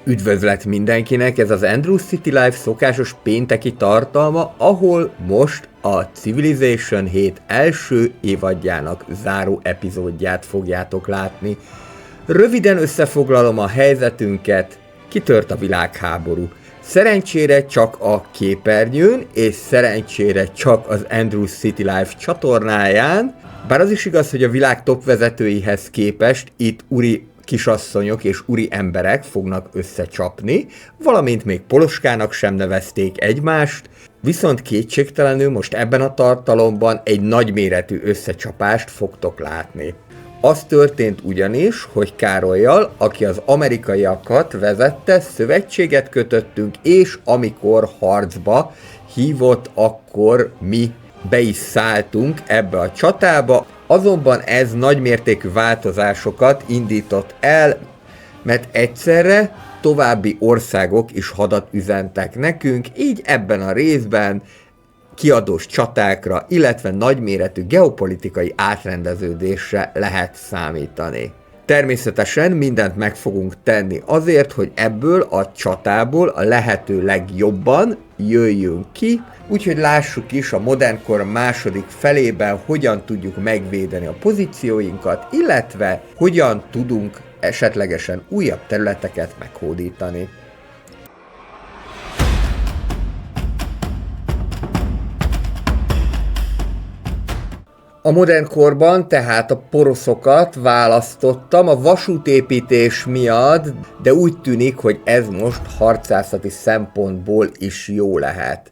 Üdvözlet mindenkinek, ez az Andrew City Life szokásos pénteki tartalma, ahol most a Civilization 7 első évadjának záró epizódját fogjátok látni. Röviden összefoglalom a helyzetünket, kitört a világháború. Szerencsére csak a képernyőn, és szerencsére csak az Andrew City Life csatornáján, bár az is igaz, hogy a világ top vezetőihez képest itt uri kisasszonyok és uri emberek fognak összecsapni, valamint még Poloskának sem nevezték egymást, viszont kétségtelenül most ebben a tartalomban egy nagyméretű összecsapást fogtok látni. Az történt ugyanis, hogy Károllyal, aki az amerikaiakat vezette, szövetséget kötöttünk, és amikor harcba hívott, akkor mi be is szálltunk ebbe a csatába, azonban ez nagymértékű változásokat indított el, mert egyszerre további országok is hadat üzentek nekünk, így ebben a részben kiadós csatákra, illetve nagyméretű geopolitikai átrendeződésre lehet számítani. Természetesen mindent meg fogunk tenni azért, hogy ebből a csatából a lehető legjobban jöjjünk ki, úgyhogy lássuk is a modern kor második felében, hogyan tudjuk megvédeni a pozícióinkat, illetve hogyan tudunk esetlegesen újabb területeket meghódítani. A modern korban tehát a poroszokat választottam a vasútépítés miatt, de úgy tűnik, hogy ez most harcászati szempontból is jó lehet.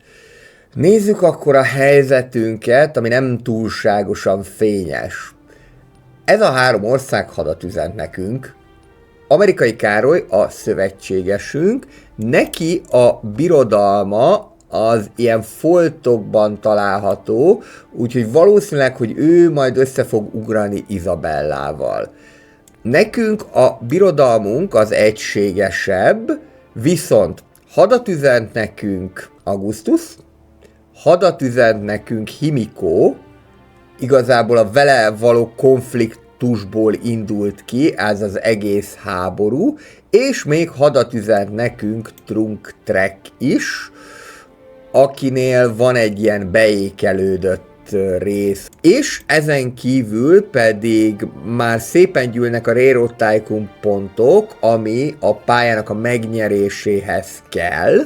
Nézzük akkor a helyzetünket, ami nem túlságosan fényes. Ez a három ország hadat üzent nekünk. Amerikai Károly a szövetségesünk, neki a birodalma az ilyen foltokban található, úgyhogy valószínűleg, hogy ő majd össze fog ugrani Izabellával. Nekünk a birodalmunk az egységesebb, viszont hadat üzent nekünk Augustus, hadat üzent nekünk Himiko, igazából a vele való konfliktusból indult ki ez az egész háború, és még hadat üzent nekünk Trunk-Trek is, akinél van egy ilyen beékelődött rész. És ezen kívül pedig már szépen gyűlnek a Railroad Tycoon pontok, ami a pályának a megnyeréséhez kell,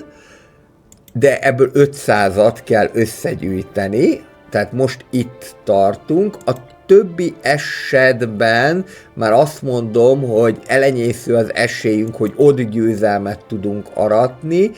de ebből 500-at kell összegyűjteni, tehát most itt tartunk. A többi esetben már azt mondom, hogy elenyésző az esélyünk, hogy ott győzelmet tudunk aratni.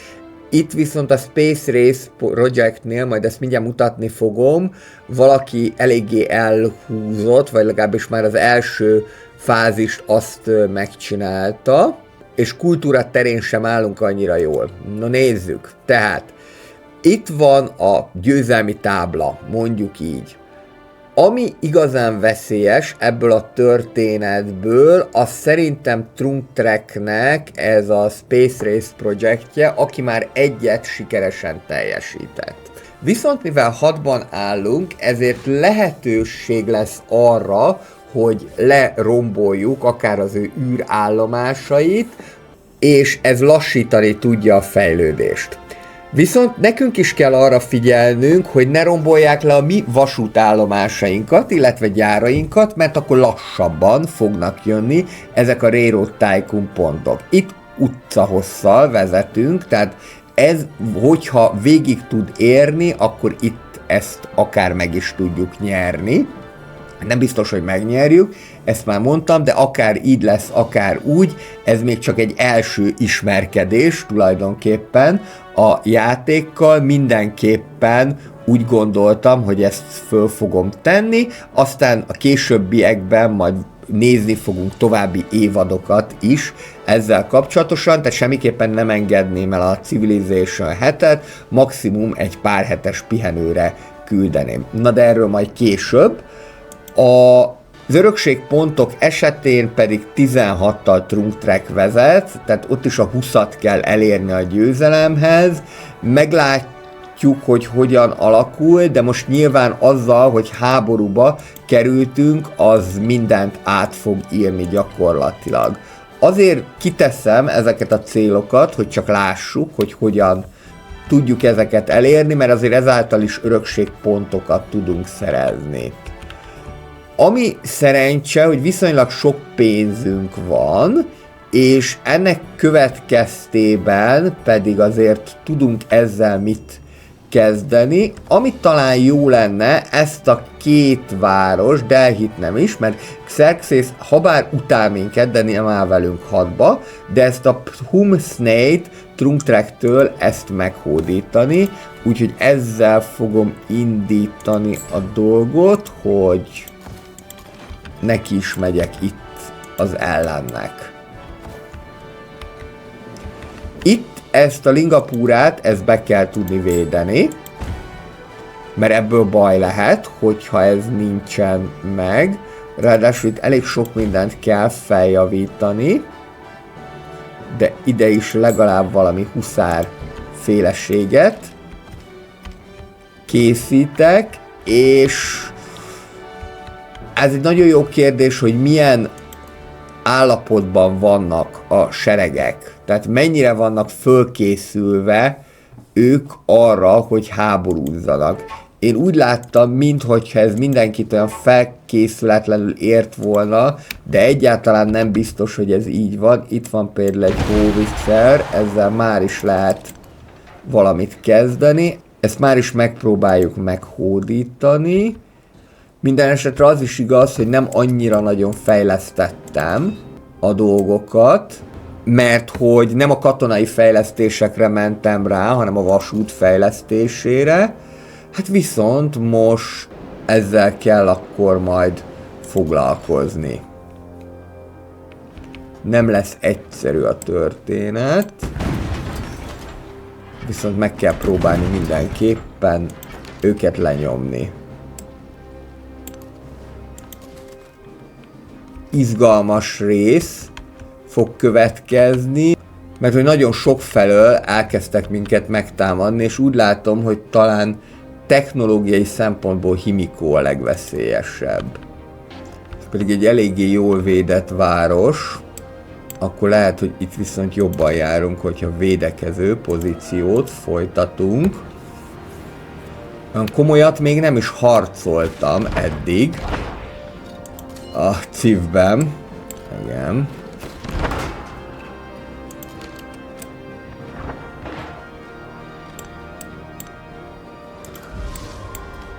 Itt viszont a Space Race Projectnél, majd ezt mindjárt mutatni fogom, valaki eléggé elhúzott, vagy legalábbis már az első fázist azt megcsinálta, és kultúra terén sem állunk annyira jól. Na nézzük, tehát itt van a győzelmi tábla, mondjuk így. Ami igazán veszélyes ebből a történetből, az szerintem Trunk-Treknek ez a Space Race projektje, aki már egyet sikeresen teljesített. Viszont mivel 6-ban állunk, ezért lehetőség lesz arra, hogy leromboljuk akár az ő űrállomásait, és ez lassítani tudja a fejlődést. Viszont nekünk is kell arra figyelnünk, hogy ne rombolják le a mi vasútállomásainkat, illetve gyárainkat, mert akkor lassabban fognak jönni ezek a Railroad Tycoon pontok. Itt utcahosszal vezetünk, tehát ez, hogyha végig tud érni, akkor itt ezt akár meg is tudjuk nyerni. Nem biztos, hogy megnyerjük, ezt már mondtam, de akár így lesz, akár úgy, ez még csak egy első ismerkedés tulajdonképpen a játékkal, mindenképpen úgy gondoltam, hogy ezt föl fogom tenni, aztán a későbbiekben majd nézni fogunk további évadokat is ezzel kapcsolatosan, tehát semmiképpen nem engedném el a Civilization 7-et, maximum egy pár hetes pihenőre küldeném. Na de erről majd később. Az örökségpontok esetén pedig 16-tal Trunk-Trek vezet, tehát ott is a 20-at kell elérni a győzelemhez. Meglátjuk, hogy hogyan alakul, de most nyilván azzal, hogy háborúba kerültünk, az mindent át fog írni gyakorlatilag. Azért kiteszem ezeket a célokat, hogy csak lássuk, hogy hogyan tudjuk ezeket elérni, mert azért ezáltal is örökségpontokat tudunk szerezni. Ami szerencse, hogy viszonylag sok pénzünk van, és ennek következtében pedig azért tudunk ezzel mit kezdeni. Amit talán jó lenne, ezt a két város, Delhit nem is, mert Xerxes habár utál minket, de nem áll velünk hadba, de ezt a Humsneit Trungtrektől ezt meghódítani, úgyhogy ezzel fogom indítani a dolgot, hogy neki is megyek itt az ellennek. Itt ezt a Lingapúrát, ezt be kell tudni védeni, mert ebből baj lehet, hogyha ez nincsen meg. Ráadásul itt elég sok mindent kell feljavítani, de ide is legalább valami huszár féleséget készítek, és ez egy nagyon jó kérdés, hogy milyen állapotban vannak a seregek. Tehát mennyire vannak fölkészülve ők arra, hogy háborúzzanak. Én úgy láttam, mintha ez mindenkit olyan felkészületlenül ért volna, de egyáltalán nem biztos, hogy ez így van. Itt van például egy hóviszer, ezzel már is lehet valamit kezdeni. Ezt már is megpróbáljuk meghódítani. Minden esetre az is igaz, hogy nem annyira nagyon fejlesztettem a dolgokat, mert hogy nem a katonai fejlesztésekre mentem rá, hanem a vasút fejlesztésére. Hát viszont most ezzel kell akkor majd foglalkozni. Nem lesz egyszerű a történet, viszont meg kell próbálni mindenképpen őket lenyomni. Izgalmas rész fog következni, mert hogy nagyon sok felől elkezdtek minket megtámadni, és úgy látom, hogy talán technológiai szempontból Himiko a legveszélyesebb. Ez pedig egy eléggé jól védett város, akkor lehet, hogy itt viszont jobban járunk, hogyha védekező pozíciót folytatunk. Olyan komolyat még nem is harcoltam eddig a Civben. Igen.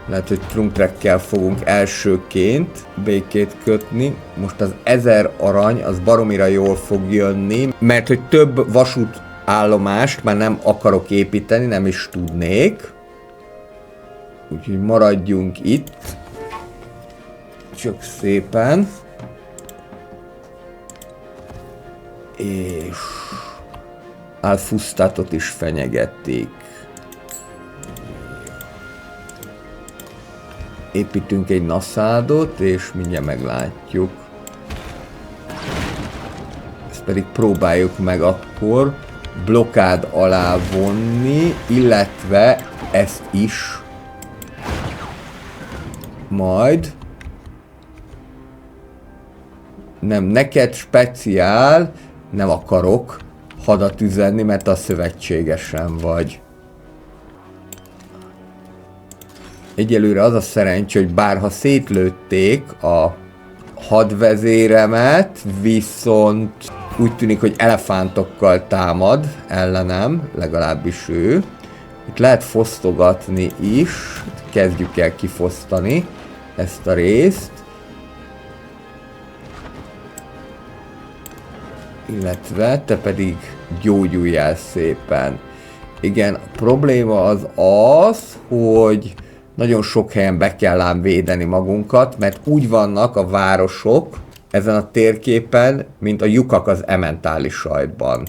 Lehet, hogy Trungtrekkel fogunk elsőként békét kötni. Most az 1000 arany, az baromira jól fog jönni, mert hogy több vasútállomást már nem akarok építeni, nem is tudnék. Úgyhogy maradjunk itt. Csak szépen. És Alfustatot is fenyegették. Építünk egy naszádot, és mindjárt meglátjuk. Ezt pedig próbáljuk meg akkor blokkád alá vonni, illetve ezt is majd. Nem, neked speciál nem akarok hadat üzenni, mert a szövetségesem vagy. Egyelőre az a szerencsé, hogy bárha szétlőtték a hadvezéremet, viszont úgy tűnik, hogy elefántokkal támad ellenem, legalábbis ő. Itt lehet fosztogatni is, kezdjük el kifosztani ezt a részt. Illetve te pedig gyógyuljál szépen. Igen, a probléma az, hogy nagyon sok helyen be kell ám védeni magunkat, mert úgy vannak a városok ezen a térképen, mint a lyukak az ementális sajtban.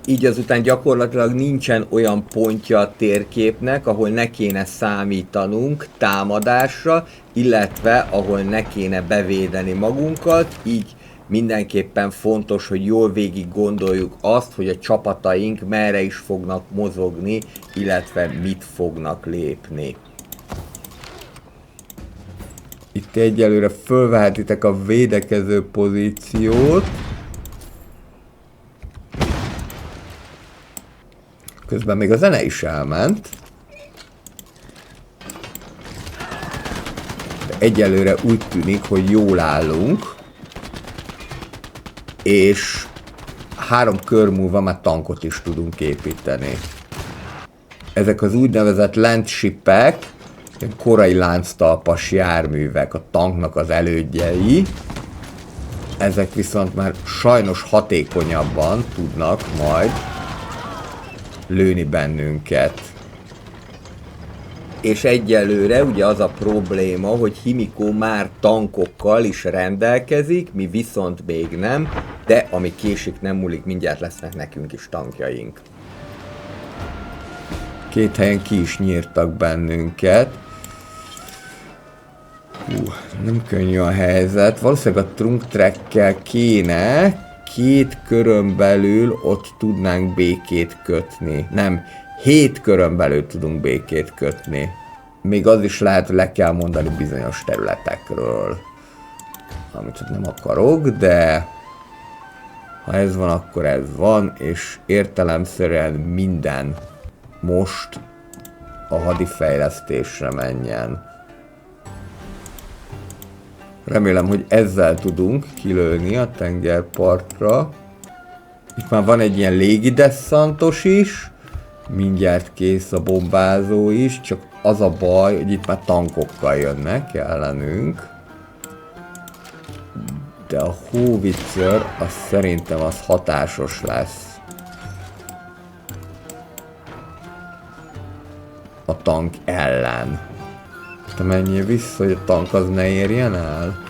Így azután gyakorlatilag nincsen olyan pontja a térképnek, ahol ne kéne számítanunk támadásra, illetve ahol ne kéne bevédeni magunkat, így mindenképpen fontos, hogy jól végig gondoljuk azt, hogy a csapataink merre is fognak mozogni, illetve mit fognak lépni. Itt egyelőre fölvehetitek a védekező pozíciót. Közben még a zene is elment. De egyelőre úgy tűnik, hogy jól állunk. És 3 kör múlva már tankot is tudunk építeni. Ezek az úgynevezett landshipek, korai lánctalpas járművek, a tanknak az elődjei. Ezek viszont már sajnos hatékonyabban tudnak majd lőni bennünket. És egyelőre ugye az a probléma, hogy Himiko már tankokkal is rendelkezik, mi viszont még nem, de ami késik nem múlik, mindjárt lesznek nekünk is tankjaink. 2 helyen ki is nyírtak bennünket. Nem könnyű a helyzet. Valószínűleg a trunk trackkel kéne 2 körön belül ott tudnánk békét kötni. Nem, 7 körön belül tudunk békét kötni. Még az is lehet, hogy le kell mondani bizonyos területekről. Amit nem akarok, de ha ez van, akkor ez van, és értelemszerűen minden most a hadifejlesztésre menjen. Remélem, hogy ezzel tudunk kilőni a tengerpartra. Itt már van egy ilyen légidesszantos is. Mindjárt kész a bombázó is, csak az a baj, hogy itt már tankokkal jönnek ellenünk. De a howitzer, az szerintem az hatásos lesz. A tank ellen. Te menjél vissza, hogy a tank az ne érjen el?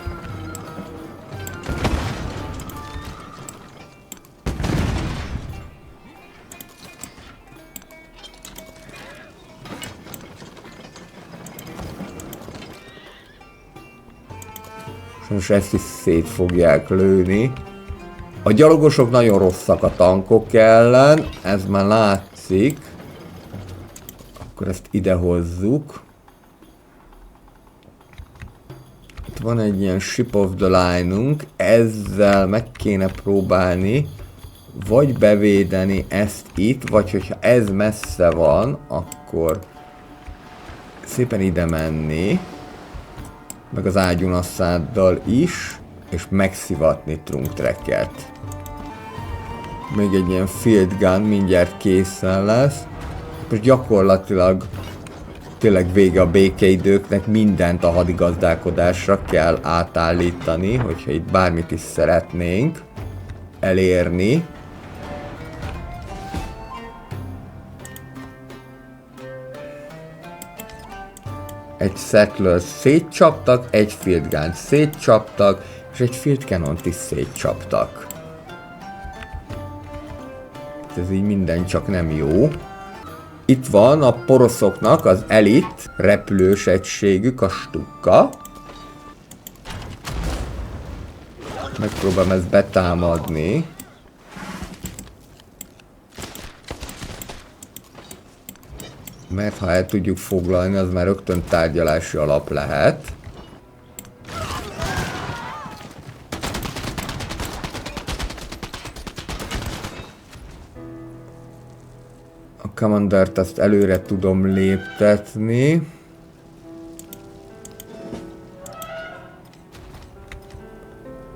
Most ezt is szét fogják lőni. A gyalogosok nagyon rosszak a tankok ellen, ez már látszik. Akkor ezt ide hozzuk. Itt van egy ilyen ship of the line-unk, ezzel meg kéne próbálni vagy bevédeni ezt itt, vagy hogyha ez messze van, akkor szépen ide menni, meg az ágyunasszáddal is, és megszivatni trunk tracket. Még egy ilyen field gun mindjárt készen lesz. Most gyakorlatilag tényleg vége a békeidőknek, mindent a hadigazdálkodásra kell átállítani, hogyha itt bármit is szeretnénk elérni. Egy settlers szétcsaptak, egy field gun szétcsaptak, és egy field cannon-t is szétcsaptak. Ez így minden csak nem jó. Itt van a poroszoknak az elit repülős egységük, a Stukka. Megpróbálom ezt betámadni. Mert ha el tudjuk foglalni, az már rögtön tárgyalási alap lehet. A Commandert azt előre tudom léptetni.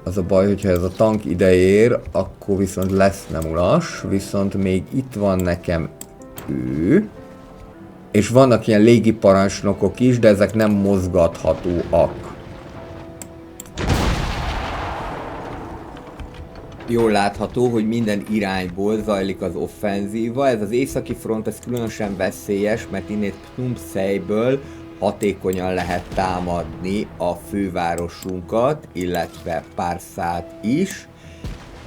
Az a baj, hogyha ez a tank ideér, akkor viszont lesz nem ulas, viszont még itt van nekem ő. És vannak ilyen légiparancsnokok is, de ezek nem mozgathatóak. Jól látható, hogy minden irányból zajlik az offenzíva. Ez az északi front, ez különösen veszélyes, mert innét Pnumszeiből hatékonyan lehet támadni a fővárosunkat, illetve Párszát is.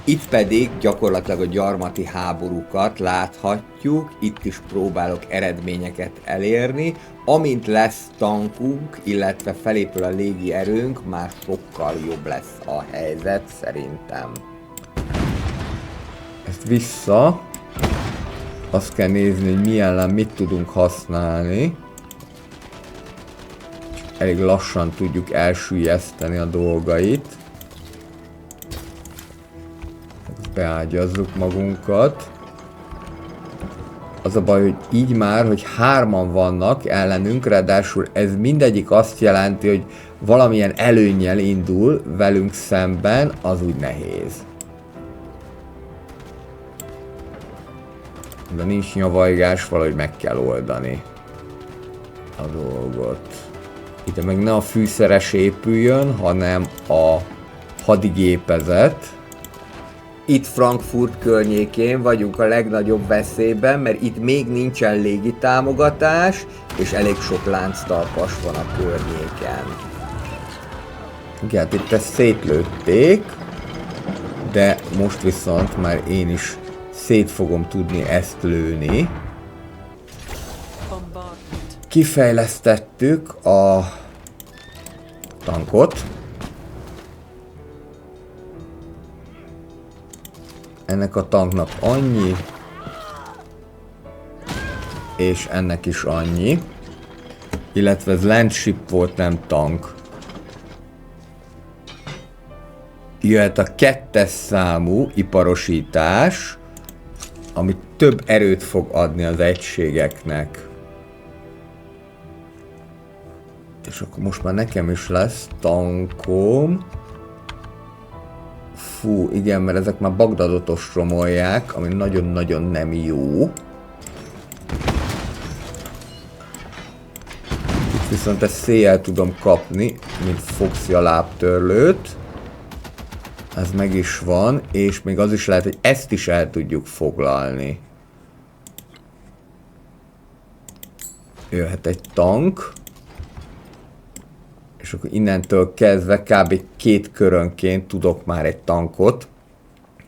Itt pedig gyakorlatilag a gyarmati háborúkat láthatjuk, itt is próbálok eredményeket elérni. Amint lesz tankunk, illetve felépül a légi erőnk, már sokkal jobb lesz a helyzet szerintem. Ezt vissza. Azt kell nézni, hogy mi ellen mit tudunk használni. Elég lassan tudjuk elsüllyeszteni a dolgait. Beágyazzuk magunkat. Az a baj, hogy így már, hogy 3-an vannak ellenünk, ráadásul ez mindegyik azt jelenti, hogy valamilyen előnnyel indul velünk szemben, az úgy nehéz. De nincs nyavajgás, valahogy meg kell oldani a dolgot. Ide meg ne a fűszeres épüljön, hanem a hadigépezet. Itt Frankfurt környékén vagyunk a legnagyobb veszélyben, mert itt még nincsen légitámogatás, és elég sok lánctalpas van a környéken. Igen, hát itt ezt szétlőtték, de most viszont már én is szét fogom tudni ezt lőni. Kifejlesztettük a tankot. Ennek a tanknak annyi, és ennek is annyi. Illetve ez landship volt, nem tank. Jöhet a 2-es számú iparosítás, ami több erőt fog adni az egységeknek. És akkor most már nekem is lesz tankom. Fú, igen, mert ezek már Bagdadot ostromolják, ami nagyon-nagyon nem jó. Itt viszont ezt széjjel tudom kapni, mint Foxy a lábtörlőt. Ez meg is van, és még az is lehet, hogy ezt is el tudjuk foglalni. Jöhet egy tank. És akkor innentől kezdve kb. 2 körönként tudok már egy tankot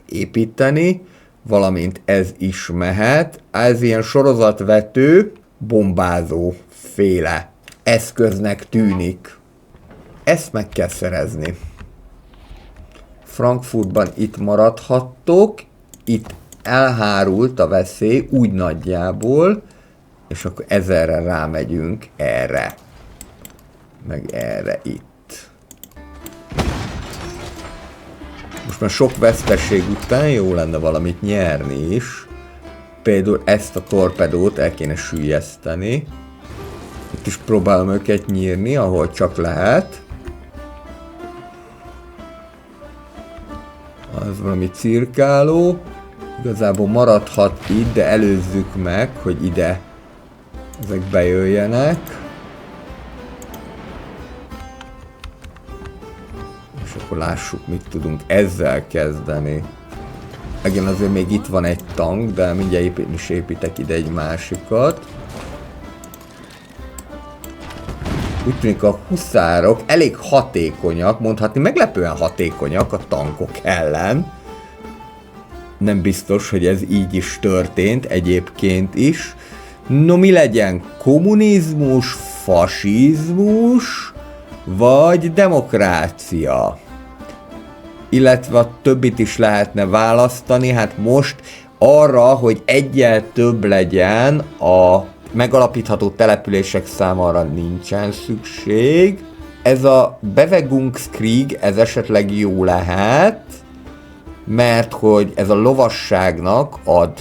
építeni, valamint ez is mehet. Ez ilyen sorozatvető, bombázó féle eszköznek tűnik. Ezt meg kell szerezni. Frankfurtban itt maradhattok, itt elhárult a veszély úgy nagyjából, és akkor 1000-re rámegyünk erre. Meg erre itt. Most már sok veszteség után jó lenne valamit nyerni is. Például ezt a torpedót el kéne süllyeszteni. Itt is próbálom őket nyírni, ahol csak lehet. Az valami cirkáló. Igazából maradhat itt, de előzzük meg, hogy ide ezek bejöjjenek. És akkor lássuk, mit tudunk ezzel kezdeni. Igen, azért még itt van egy tank, de mindjárt is építek ide egy másikat. Úgy tűnik, a huszárok elég hatékonyak, mondhatni meglepően hatékonyak a tankok ellen. Nem biztos, hogy ez így is történt egyébként is. No, mi legyen? Kommunizmus, fasizmus, vagy demokrácia? Illetve a többit is lehetne választani, hát most arra, hogy egyel több legyen a megalapítható települések számára nincsen szükség. Ez a Bewegungskrieg, ez esetleg jó lehet, mert hogy ez a lovasságnak ad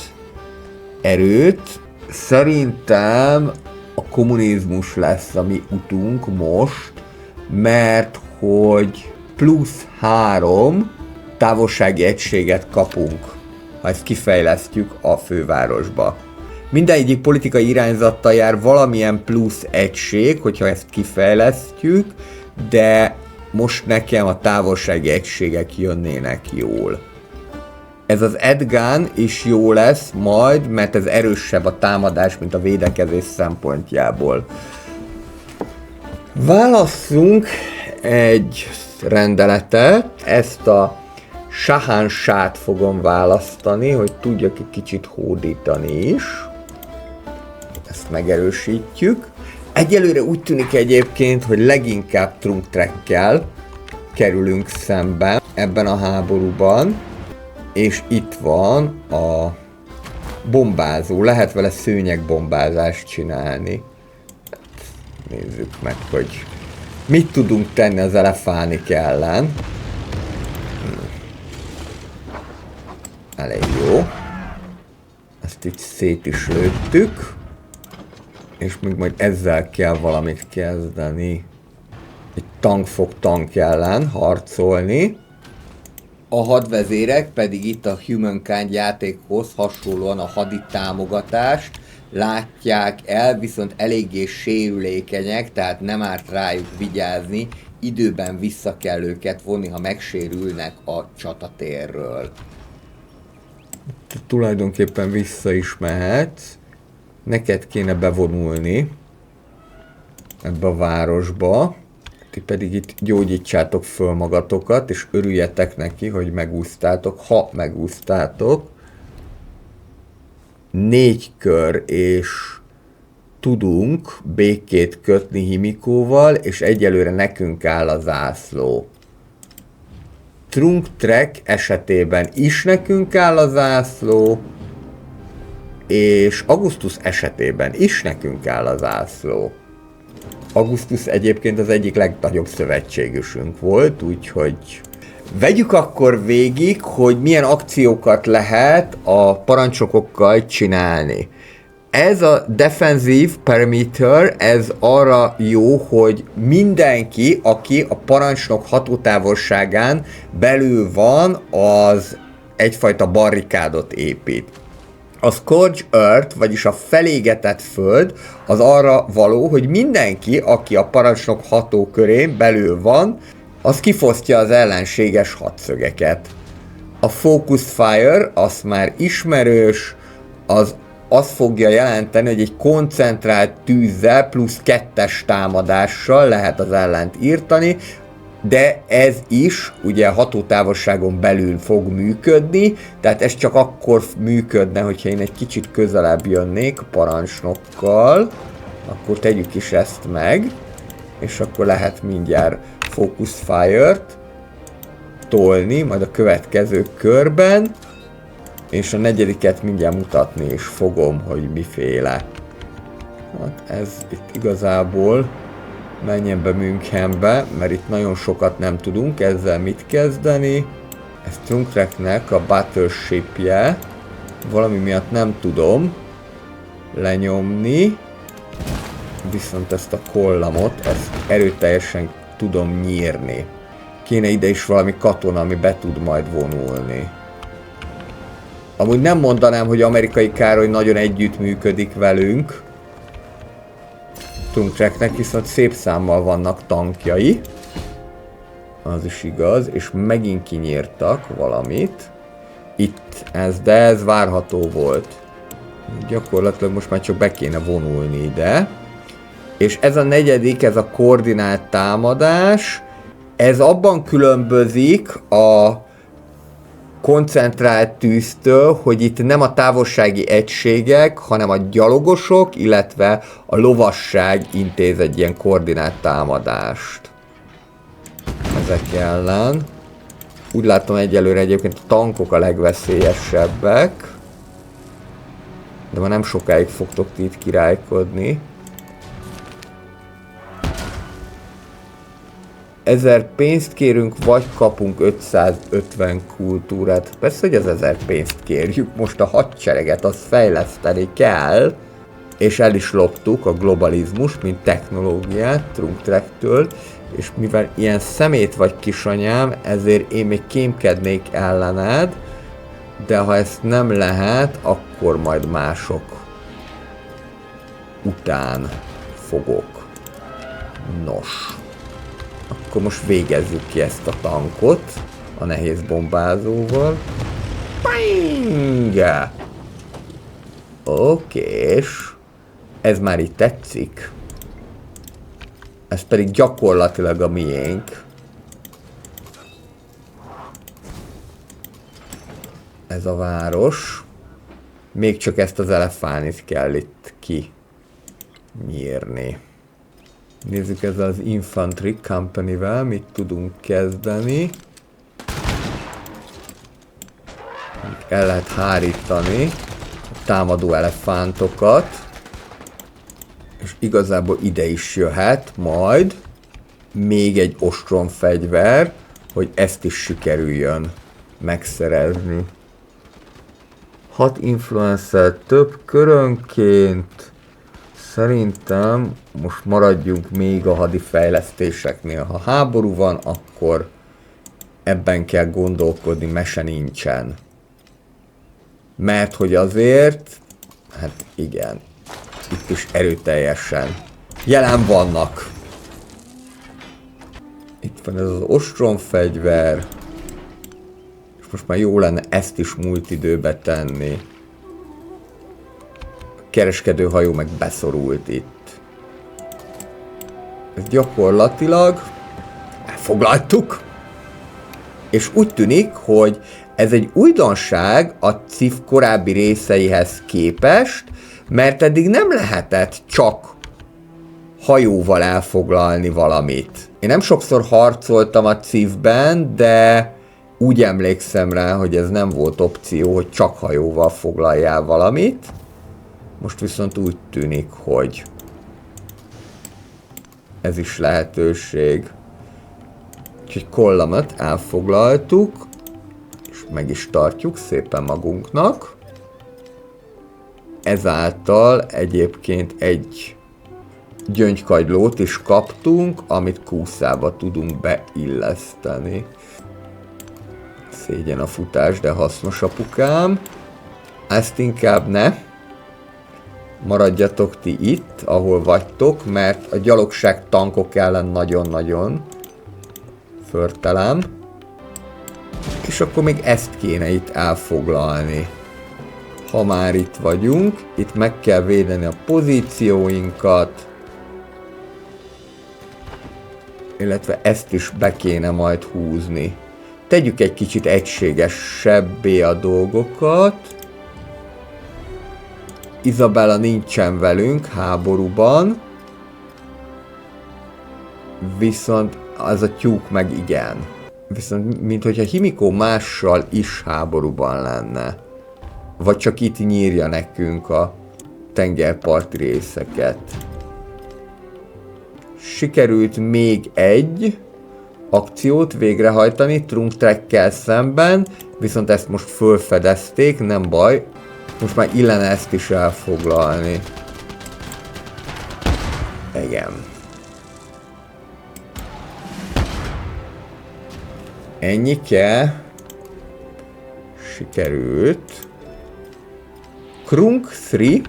erőt. Szerintem a kommunizmus lesz a mi utunk most, mert hogy +3 távolsági egységet kapunk, ha ezt kifejlesztjük a fővárosba. Mindegyik politikai irányzattal jár valamilyen plusz egység, hogyha ezt kifejlesztjük, de most nekem a távolsági egységek jönnének jól. Ez az Edgán is jó lesz majd, mert ez erősebb a támadás, mint a védekezés szempontjából. Válasszunk egy rendeletet, ezt a Sahansát fogom választani, hogy tudjak egy kicsit hódítani is. Ezt megerősítjük. Egyelőre úgy tűnik egyébként, hogy leginkább Trunktrekkel kerülünk szemben ebben a háborúban. És itt van a bombázó. Lehet vele szőnyegbombázást csinálni. Nézzük meg, hogy mit tudunk tenni az elefánik ellen. Elég jó. Ezt ezt itt szét is lőttük. És még majd ezzel kell valamit kezdeni. Egy tank fog tank ellen harcolni. A hadvezérek pedig itt a Humankind játékhoz hasonlóan a hadi támogatást látják el, viszont eléggé sérülékenyek, tehát nem árt rájuk vigyázni, időben vissza kell őket vonni, ha megsérülnek a csatatérről. Tulajdonképpen vissza is mehetsz. Neked kéne bevonulni ebbe a városba. Ti pedig itt gyógyítsátok föl magatokat, és örüljetek neki, hogy megúsztátok, ha megúsztátok. 4 kör, és tudunk békét kötni Himikóval, és egyelőre nekünk áll a zászló. Trunk Trek esetében is nekünk áll a zászló, és Augustus esetében is nekünk áll a zászló. Augustus egyébként az egyik legnagyobb szövetségüsünk volt, úgyhogy vegyük akkor végig, hogy milyen akciókat lehet a parancsokokkal csinálni. Ez a defensive perimeter, ez arra jó, hogy mindenki, aki a parancsnok hatótávolságán belül van, az egyfajta barrikádot épít. A Scourge Earth, vagyis a felégetett föld, az arra való, hogy mindenki, aki a parancsnok hatókörén belül van, az kifosztja az ellenséges hadszögeket. A Focused Fire, az már ismerős, az azt fogja jelenteni, hogy egy koncentrált tűzzel plusz 2-es támadással lehet az ellent írtani, de ez is ugye hatótávolságon belül fog működni, tehát ez csak akkor működne, hogyha én egy kicsit közelebb jönnék a parancsnokkal, akkor tegyük is ezt meg, és akkor lehet mindjárt Focus Fire-t tolni, majd a következő körben, és a 4. mindjárt mutatni is fogom, hogy miféle. Hát ez itt igazából menjen be Münchenbe, mert itt nagyon sokat nem tudunk ezzel mit kezdeni. Ez Trunk Treknek a Battleship-je. Valami miatt nem tudom lenyomni. Viszont ezt a kollamot, ezt erőteljesen tudom nyírni. Kéne ide is valami katona, ami be tud majd vonulni. Amúgy nem mondanám, hogy Amerikai Károly nagyon együttműködik velünk. Trunk Treknek viszont szép számmal vannak tankjai. Az is igaz, és megint kinyírtak valamit. Itt ez, de ez várható volt. Gyakorlatilag most már csak be kéne vonulni ide. És ez a 4., ez a koordinált támadás. Ez abban különbözik a koncentrált tűztől, hogy itt nem a távolsági egységek, hanem a gyalogosok, illetve a lovasság intéz egy ilyen koordinált támadást ezek ellen. Úgy látom egyelőre egyébként a tankok a legveszélyesebbek, de már nem sokáig fogtok ti itt királykodni. 1000 pénzt kérünk, vagy kapunk 550 kultúrát. Persze, hogy az 1000 pénzt kérjük, most a hadsereget azt fejleszteni kell, és el is loptuk a globalizmust, mint technológiát Trunk Trektől, és mivel ilyen szemét vagy kisanyám, ezért én még kémkednék ellened, de ha ezt nem lehet, akkor majd mások után fogok. Nos. Akkor most végezzük ki ezt a tankot a nehéz bombázóval. Ping! Okés. Ez már így tetszik. Ez pedig gyakorlatilag a miénk. Ez a város. Még csak ezt az elefánit kell itt kinyírni. Nézzük ezzel az Infantry Company-vel, mit tudunk kezdeni. El lehet hárítani a támadó elefántokat. És igazából ide is jöhet majd még egy ostromfegyver, hogy ezt is sikerüljön megszerezni. 6 influencer több körönként. Szerintem most maradjunk még a hadifejlesztéseknél. Ha háború van, akkor ebben kell gondolkodni, mese nincsen. Mert hogy azért, hát igen, itt is erőteljesen jelen vannak. Itt van ez az ostromfegyver. És most már jó lenne ezt is múlt időbe tenni. A kereskedőhajó meg beszorult itt. Ez gyakorlatilag elfoglaltuk. És úgy tűnik, hogy ez egy újdonság a CIF korábbi részeihez képest, mert eddig nem lehetett csak hajóval elfoglalni valamit. Én nem sokszor harcoltam a CIF-ben, de úgy emlékszem rá, hogy ez nem volt opció, hogy csak hajóval foglaljál valamit. Most viszont úgy tűnik, hogy ez is lehetőség. Úgyhogy Kollamot elfoglaltuk, és meg is tartjuk szépen magunknak. Ezáltal egyébként egy gyöngykagylót is kaptunk, amit kúszába tudunk beilleszteni. Szégyen a futás, de hasznos, apukám. Ezt inkább ne. Maradjatok ti itt, ahol vagytok, mert a gyalogság tankok ellen nagyon-nagyon förtelem. És akkor még ezt kéne itt elfoglalni. Ha már itt vagyunk, itt meg kell védeni a pozícióinkat. Illetve ezt is be kéne majd húzni. Tegyük egy kicsit egységesebbé a dolgokat. Izabella nincsen velünk háborúban. Viszont az a tyúk meg igen. Viszont minthogyha Himiko mással is háborúban lenne. Vagy csak itt nyírja nekünk a tengerparti részeket. Sikerült még egy akciót végrehajtani Trunk-Trekkel szemben, viszont ezt most fölfedezték, nem baj. Most már illene ezt is elfoglalni. Igen. Ennyike. Sikerült. Krunk 3.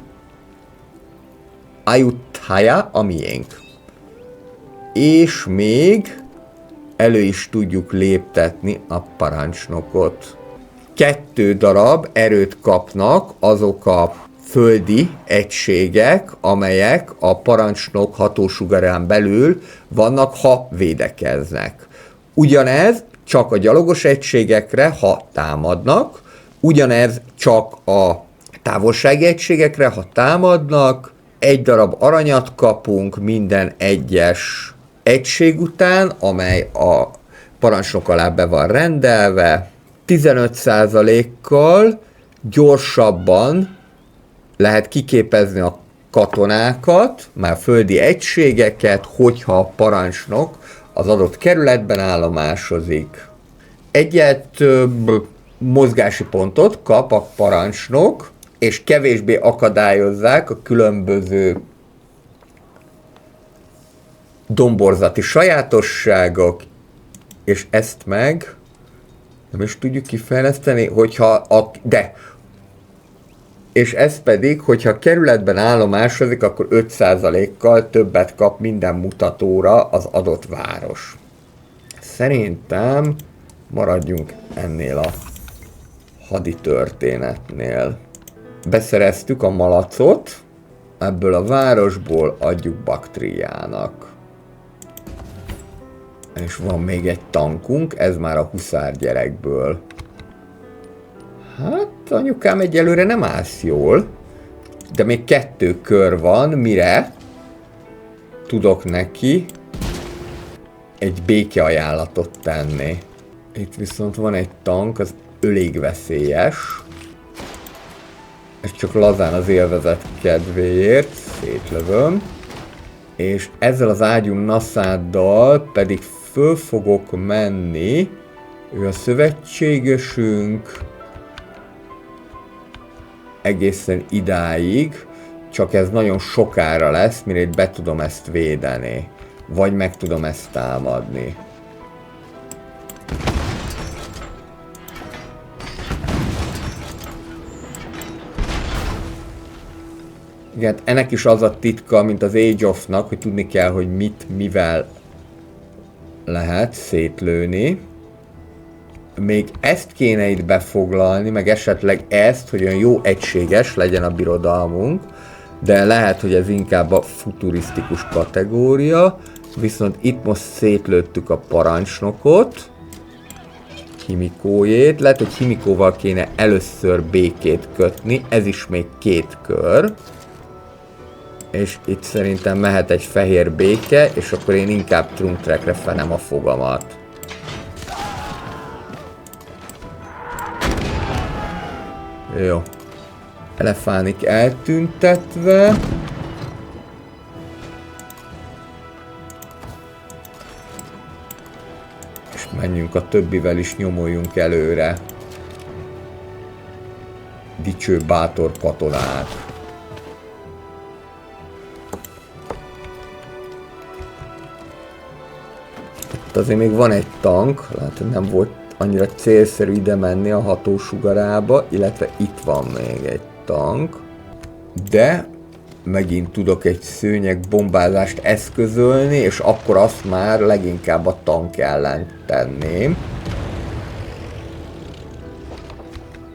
Ayutthaya a miénk. És még elő is tudjuk léptetni a parancsnokot. 2 darab erőt kapnak azok a földi egységek, amelyek a parancsnok hatósugarán belül vannak, ha védekeznek. Ugyanez csak a gyalogos egységekre, ha támadnak, ugyanez csak a távolsági egységekre, ha támadnak, 1 darab aranyat kapunk minden egyes egység után, amely a parancsnok alá be van rendelve, 15%-kal gyorsabban lehet kiképezni a katonákat, már földi egységeket, hogyha a parancsnok az adott kerületben állomásozik. Egyet több mozgási pontot kap a parancsnok, és kevésbé akadályozzák a különböző domborzati sajátosságok, és ezt meg nem is tudjuk kifejleszteni, hogyha és ez pedig, hogyha a kerületben állomásozik, akkor 5%-kal többet kap minden mutatóra az adott város. Szerintem maradjunk ennél a haditörténetnél. Beszereztük a malacot, ebből a városból adjuk Baktriának. És van még egy tankunk, ez már a huszár gyerekből. Hát, anyukám egyelőre nem állsz jól, de még 2 kör van, mire tudok neki egy békeajánlatot tenni. Itt viszont van egy tank, az elég veszélyes. Ez csak lazán az élvezet kedvéért szétlövöm. És ezzel az ágyú naszáddal pedig föl fogok menni. Ő a szövetségesünk. egészen idáig, csak ez nagyon sokára lesz, mire be tudom ezt védeni. Vagy meg tudom ezt támadni. Igen, ennek is az a titka, mint az Age of-nak, hogy tudni kell, hogy mit, mivel lehet szétlőni. Még ezt kéne itt befoglalni, meg esetleg ezt, hogy olyan jó egységes legyen a birodalmunk, de lehet, hogy ez inkább a futurisztikus kategória, viszont itt most szétlőttük a parancsnokot, Himikójét, lehet, hogy Himikóval kéne először békét kötni, ez is még 2 kör, és itt szerintem mehet egy fehér béke, és akkor én inkább Trunktrekre fenem a fogamat. Jó. Elefánik eltüntetve. És menjünk a többivel is, nyomoljunk előre. Dicső bátor katonák. Itt azért még van egy tank, lehet, hogy nem volt annyira célszerű ide menni a hatósugarába, illetve itt van még egy tank, de megint tudok egy szőnyeg bombázást eszközölni, és akkor azt már leginkább a tank ellen tenném.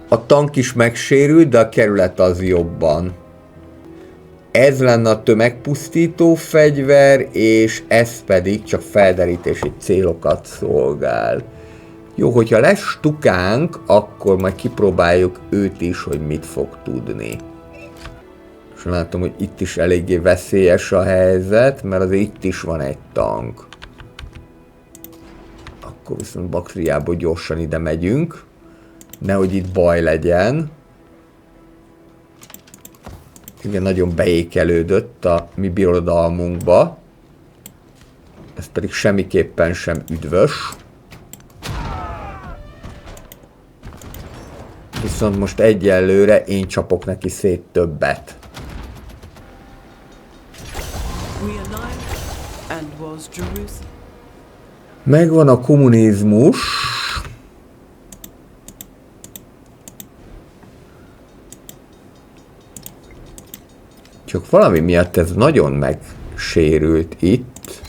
A tank is megsérült, de a kerület az jobban. Ez lenne a tömegpusztító fegyver, és ez pedig csak felderítési célokat szolgál. Jó, hogyha lesz stukánk, akkor majd kipróbáljuk őt is, hogy mit fog tudni. És látom, hogy itt is eléggé veszélyes a helyzet, mert azért itt is van egy tank. Akkor viszont Baktriából gyorsan ide megyünk. Nehogy itt baj legyen. Igen, nagyon beékelődött a mi birodalmunkba. Ez pedig semmiképpen sem üdvös. Viszont most egyelőre én csapok neki szét többet. Megvan a kommunizmus. Csak valami miatt ez nagyon megsérült itt.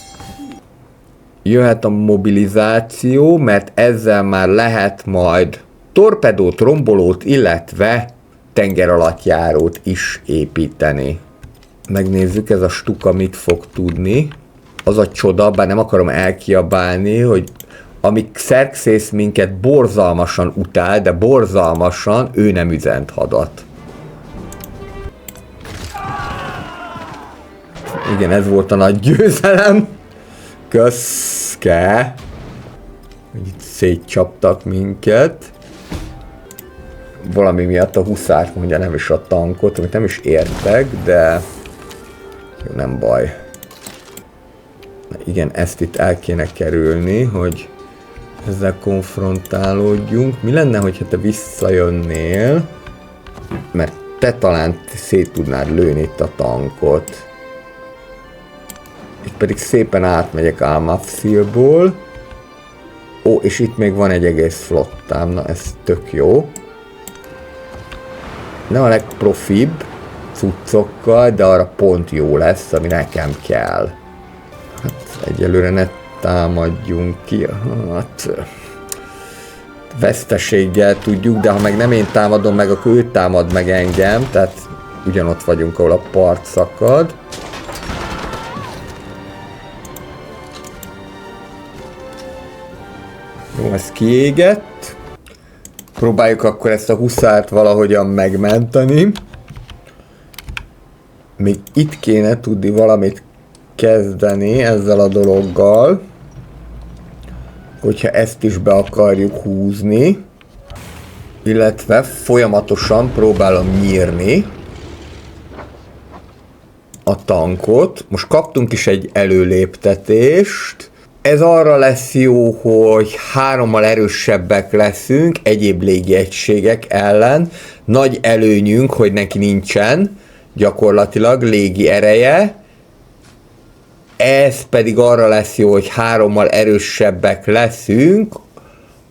Jöhet a mobilizáció, mert ezzel már lehet majd torpedót, rombolót, illetve tengeralattjárót is építeni. Megnézzük, ez a stuka mit fog tudni. Az a csoda, bár nem akarom elkiabálni, hogy amíg Xerxes minket borzalmasan utál, de borzalmasan ő nem üzent hadat. Igen, ez volt a nagy győzelem. Köszke. Itt szétcsaptak minket. Valami miatt a huszár mondja, nem is a tankot, amit nem is értek, de nem baj. Igen, ezt itt el kéne kerülni, hogy ezzel konfrontálódjunk. Mi lenne, hogyha te visszajönnél, mert te talán szét tudnád lőni itt a tankot. Itt pedig szépen átmegyek Almafszilból. Ó, és itt még van egy egész flottám, na ez tök jó. Nem a legprofibb cuccokkal, de arra pont jó lesz, ami nekem kell. Hát egyelőre ne támadjunk ki. Hát veszteséggel tudjuk, de ha meg nem én támadom meg, akkor ő támad meg engem, tehát ugyanott vagyunk, ahol a part szakad. Jó, ez kiégett. Próbáljuk akkor ezt a huszárt valahogyan megmenteni. Még itt kéne tudni valamit kezdeni ezzel a dologgal. Hogyha ezt is be akarjuk húzni. Illetve folyamatosan próbálom nyírni a tankot. Most kaptunk is egy előléptetést. Ez arra lesz jó, hogy 3-mal erősebbek leszünk egyéb légiegységek ellen. Nagy előnyünk, hogy neki nincsen gyakorlatilag légi ereje. Ez pedig arra lesz jó, hogy 3-mal erősebbek leszünk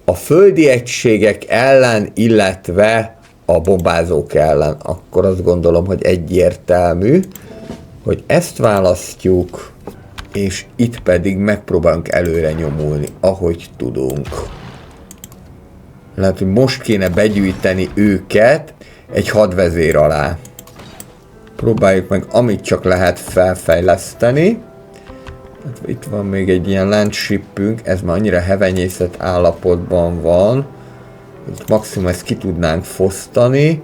a földi egységek ellen, illetve a bombázók ellen. Akkor azt gondolom, hogy egyértelmű, hogy ezt választjuk, és itt pedig megpróbálunk előre nyomulni, ahogy tudunk. Lehet, hogy most kéne begyűjteni őket egy hadvezér alá. Próbáljuk meg, amit csak lehet felfejleszteni. Itt van még egy ilyen landshipünk, ez már annyira hevenyészet állapotban van, hogy maximum ezt ki tudnánk fosztani.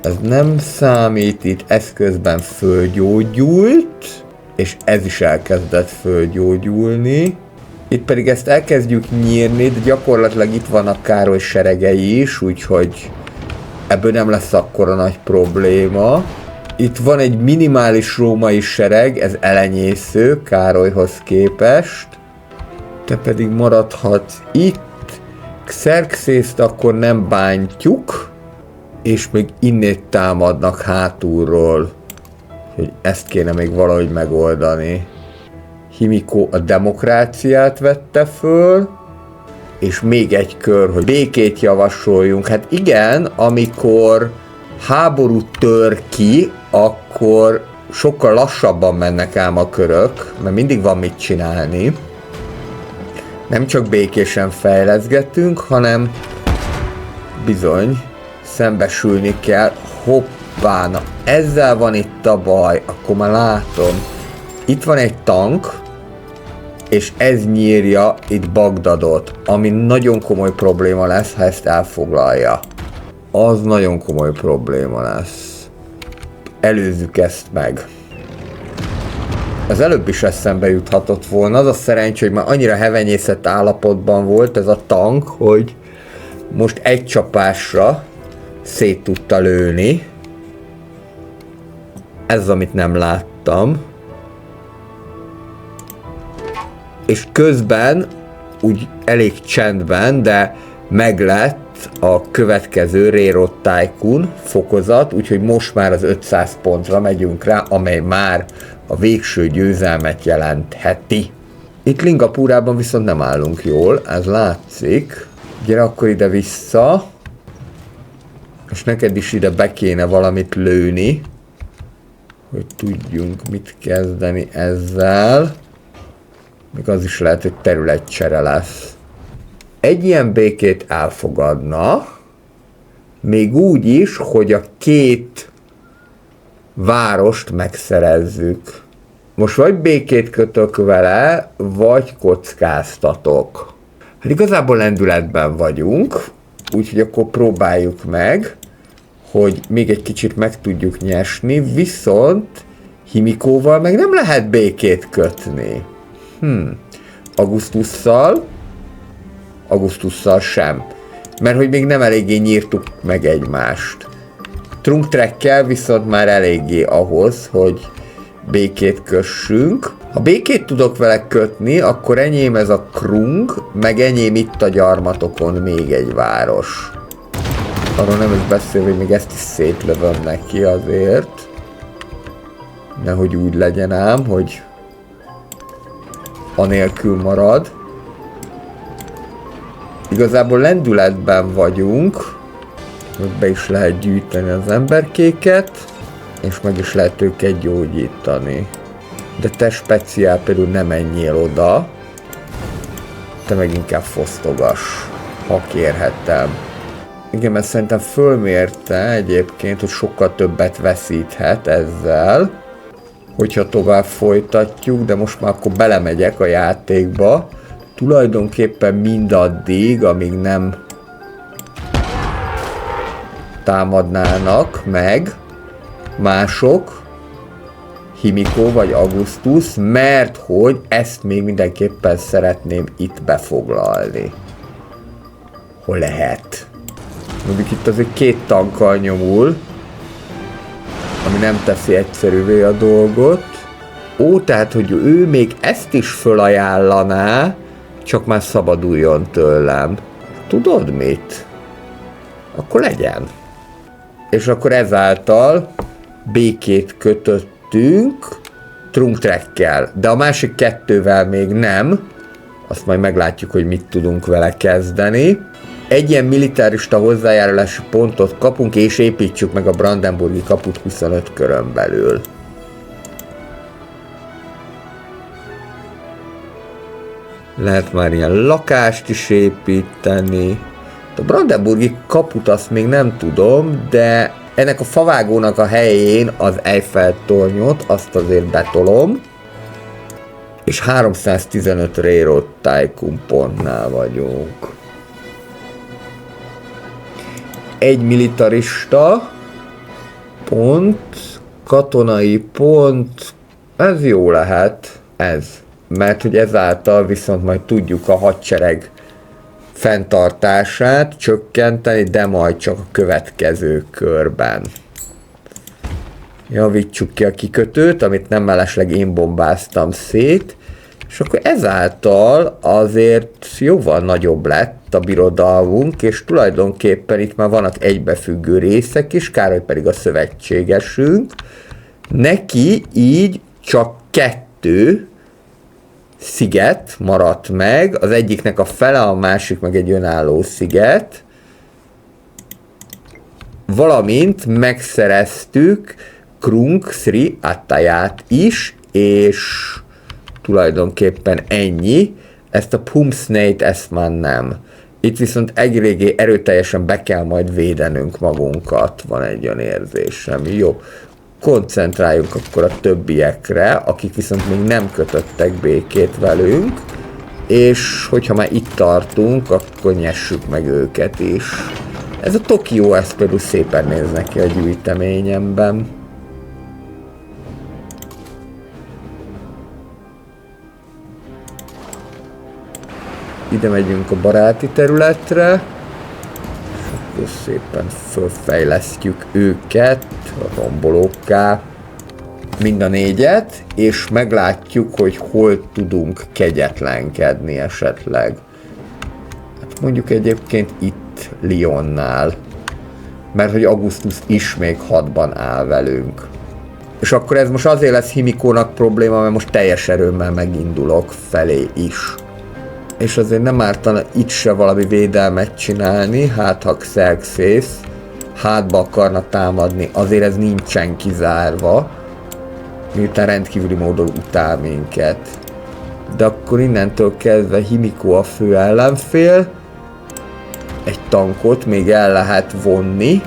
Ez nem számít, itt eszközben fölgyógyult, és ez is elkezdett fölgyógyulni. Itt pedig ezt elkezdjük nyírni, de gyakorlatilag itt vannak Károly seregei is, úgyhogy ebből nem lesz akkora nagy probléma. Itt van egy minimális római sereg, ez elenyésző Károlyhoz képest. Te pedig maradhatsz itt. Xerxészt akkor nem bántjuk, és még innét támadnak hátulról. Hogy ezt kéne még valahogy megoldani. Himiko a demokráciát vette föl, és még egy kör, hogy békét javasoljunk. Hát igen, amikor háború tör ki, akkor sokkal lassabban mennek ám a körök, mert mindig van mit csinálni. Nem csak békésen fejleszgetünk, hanem bizony szembesülni kell. Hoppá, na ezzel van itt a baj, akkor már látom. Itt van egy tank, és ez nyírja itt Bagdadot, ami nagyon komoly probléma lesz, ha ezt elfoglalja. Az nagyon komoly probléma lesz. Előzzük ezt meg. Az előbb is eszembe juthatott volna. Az a szerencsé, hogy már annyira hevenyészett állapotban volt ez a tank, hogy most egy csapásra szét tudta lőni. Ez az, amit nem láttam. És közben, úgy elég csendben, de meglett a következő Railroad Tycoon fokozat, úgyhogy most már az 500 pontra megyünk rá, amely már a végső győzelmet jelentheti. Itt Lingapúrában viszont nem állunk jól, ez látszik. Gyere akkor ide vissza. És neked is ide be kéne valamit lőni, hogy tudjunk mit kezdeni ezzel. Még az is lehet, hogy területcsere lesz. Egy ilyen békét elfogadna, még úgy is, hogy a 2 várost megszerezzük. Most vagy békét kötök vele, vagy kockáztatok. Hát igazából lendületben vagyunk, úgyhogy akkor próbáljuk meg, hogy még egy kicsit meg tudjuk nyesni, viszont Himikóval meg nem lehet békét kötni. Augusztusszal sem. Mert hogy még nem eléggé nyírtuk meg egymást. Trunktrekkel viszont már eléggé ahhoz, hogy békét kössünk. Ha békét tudok vele kötni, akkor enyém ez a Krung, meg enyém itt a gyarmatokon még egy város. Arról nem is beszél, hogy még ezt is szétlövöm neki azért. Nehogy úgy legyen ám, hogy anélkül marad. Igazából lendületben vagyunk. Be is lehet gyűjteni az emberkéket, és meg is lehet őket gyógyítani. De te speciál például nem menjél oda. Te meg inkább fosztogass, ha kérhetem. Igen, mert szerintem fölmérte egyébként, hogy sokkal többet veszíthet ezzel, hogyha tovább folytatjuk, de most már akkor belemegyek a játékba. Tulajdonképpen mindaddig, amíg nem támadnának meg mások, Himiko vagy Augustus, mert hogy ezt még mindenképpen szeretném itt befoglalni. Hol lehet? Mondjuk itt azért 2 tankkal nyomul, ami nem teszi egyszerűvé a dolgot. Ó, tehát, hogy ő még ezt is fölajánlaná, Csak már szabaduljon tőlem. Tudod mit? Akkor legyen. És akkor ezáltal békét kötöttünk Trunk-Trekkel, de a másik kettővel még nem. Azt majd meglátjuk, hogy mit tudunk vele kezdeni. Egy ilyen militárista hozzájárulási pontot kapunk, és építsük meg a brandenburgi kaput 25 körön belül. Lehet már ilyen lakást is építeni. A brandenburgi kaput azt még nem tudom, de ennek a favágónak a helyén az Eiffel-tornyot, azt azért betolom. És 315 Railroad Tycoon pontnál vagyunk. Egy militarista pont, katonai pont, ez jó lehet, ez. Mert hogy ezáltal viszont majd tudjuk a hadsereg fenntartását csökkenteni, de majd csak a következő körben. Javítsuk ki a kikötőt, amit nem mellesleg én bombáztam szét, és akkor ezáltal azért jóval nagyobb lett a birodalmunk, és tulajdonképpen itt már vannak egybefüggő részek is, Károly pedig a szövetségesünk. Neki így csak 2 sziget maradt meg, az egyiknek a fele, a másik meg egy önálló sziget, valamint megszereztük Krung Sri Attaját is, és tulajdonképpen ennyi. Ezt a Pumsneit, ezt már nem. Itt viszont eléggé erőteljesen be kell majd védenünk magunkat, van egy olyan érzésem. Jó, koncentráljunk akkor a többiekre, akik viszont még nem kötöttek békét velünk, és hogyha már itt tartunk, akkor nyessük meg őket is. Ez a Tokió, ez például szépen néz neki a gyűjteményemben. Ide megyünk a baráti területre, és akkor szépen fölfejlesztjük őket, a rombolókká, mind a 4-et, és meglátjuk, hogy hol tudunk kegyetlenkedni esetleg. Hát mondjuk egyébként itt Lyonnál, mert hogy Augustus is még hadban áll velünk. És akkor ez most azért lesz Himikónak probléma, mert most teljes erőmmel megindulok felé is. És azért nem ártana itt se valami védelmet csinálni, hát ha Xerxes hátba akarna támadni, azért ez nincsen kizárva, miután rendkívüli módon utál minket. De akkor innentől kezdve Himiko a fő ellenfél, egy tankot még el lehet vonni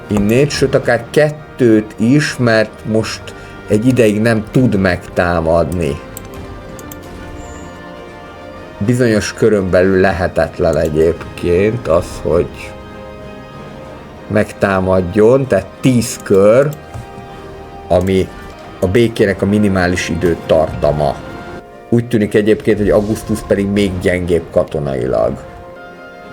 innét, sőt akár 2 is, mert most egy ideig nem tud megtámadni. Bizonyos körön belül lehetetlen egyébként az, hogy megtámadjon, tehát 10 kör, ami a békének a minimális időtartama. Úgy tűnik egyébként, hogy Augustus pedig még gyengébb katonailag.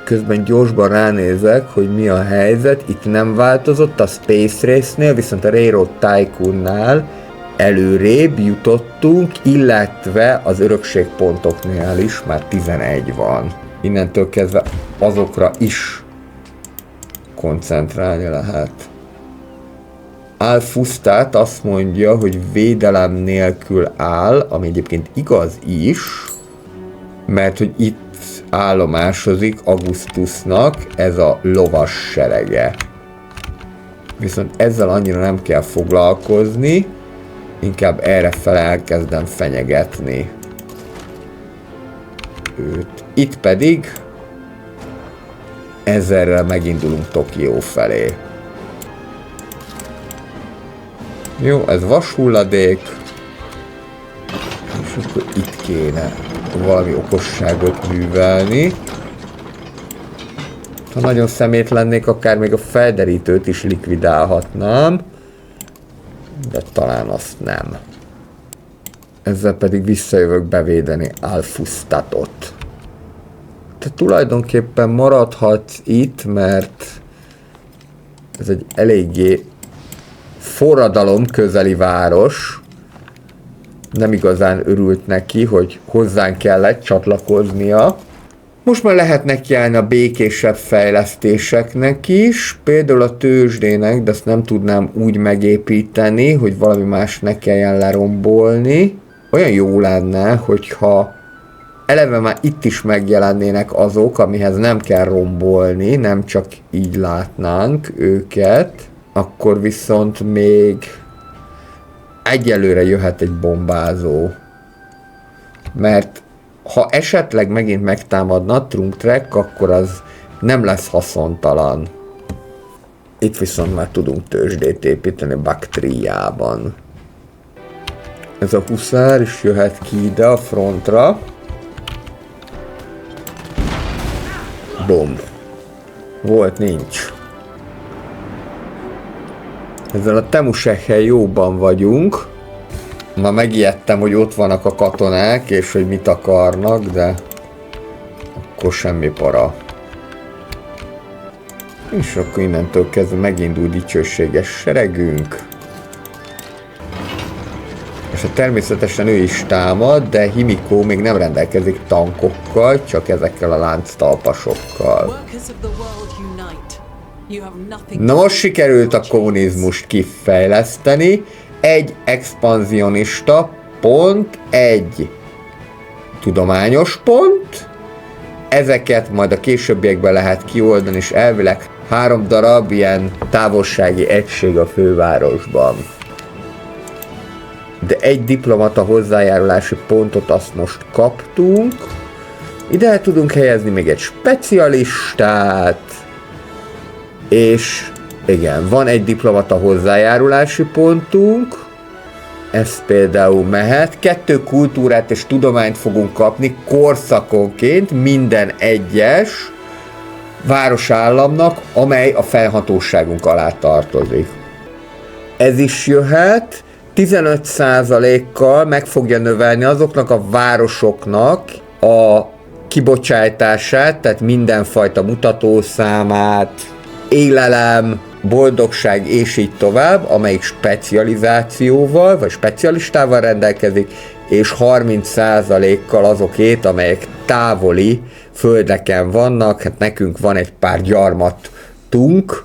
Közben gyorsban ránézek, hogy mi a helyzet, itt nem változott a Space Race-nél, viszont a Railroad Tycoon-nál előrébb jutottunk, illetve az örökségpontoknál is már 11 van. Innentől kezdve azokra is koncentrálni lehet. Al-Fustat azt mondja, hogy védelem nélkül áll, ami egyébként igaz is, mert hogy itt állomásozik Augustusnak ez a lovas serege. Viszont ezzel annyira nem kell foglalkozni, inkább errefele elkezdem fenyegetni őt. Itt pedig ezerrel megindulunk Tokió felé. Jó, ez vashulladék. És akkor itt kéne valami okosságot művelni. Ha nagyon szemét lennék, akár még a felderítőt is likvidálhatnám. De talán azt nem. Ezzel pedig visszajövök bevédeni Al-Fustatot. Te tulajdonképpen maradhatsz itt, mert ez egy eléggé forradalom közeli város, nem igazán örült neki, hogy hozzánk kellett csatlakoznia. Most már lehet nekiállni a békésebb fejlesztéseknek is, például a tőzsdének, de ezt nem tudnám úgy megépíteni, hogy valami más ne kelljen lerombolni. Olyan jó lenne, hogyha eleve már itt is megjelennének azok, amihez nem kell rombolni, nem csak így látnánk őket, akkor viszont még egyelőre jöhet egy bombázó. Mert ha esetleg megint megtámadna Trunk-Trek, akkor az nem lesz haszontalan. Itt viszont már tudunk tőzsdét építeni Baktríjában. Ez a huszár is jöhet ki ide a frontra. Bom. Volt, nincs. Ezzel a Temusekkel jóban vagyunk. Már megijedtem, hogy ott vannak a katonák, és hogy mit akarnak, de akkor semmi para. És akkor innentől kezdve megindul dicsőséges seregünk. És természetesen ő is támad, de Himiko még nem rendelkezik tankokkal, csak ezekkel a lánctalpasokkal. Na most sikerült a kommunizmust kifejleszteni. Egy expanzionista pont, egy tudományos pont. Ezeket majd a későbbiekben lehet kioldani, és elvileg 3 darab ilyen távolsági egység a fővárosban. De egy diplomata hozzájárulási pontot azt most kaptunk. Ide tudunk helyezni még egy specialistát. És igen, van egy diplomata hozzájárulási pontunk. Ez például mehet. 2 kultúrát és tudományt fogunk kapni korszakonként minden egyes városállamnak, amely a fennhatóságunk alá tartozik. Ez is jöhet. 15%-kal meg fogja növelni azoknak a városoknak a kibocsátását, tehát mindenfajta mutatószámát, élelem, boldogság és így tovább, amelyik specializációval, vagy specialistával rendelkezik, és 30%-kal azokét, amelyek távoli földeken vannak, hát nekünk van egy pár gyarmatunk,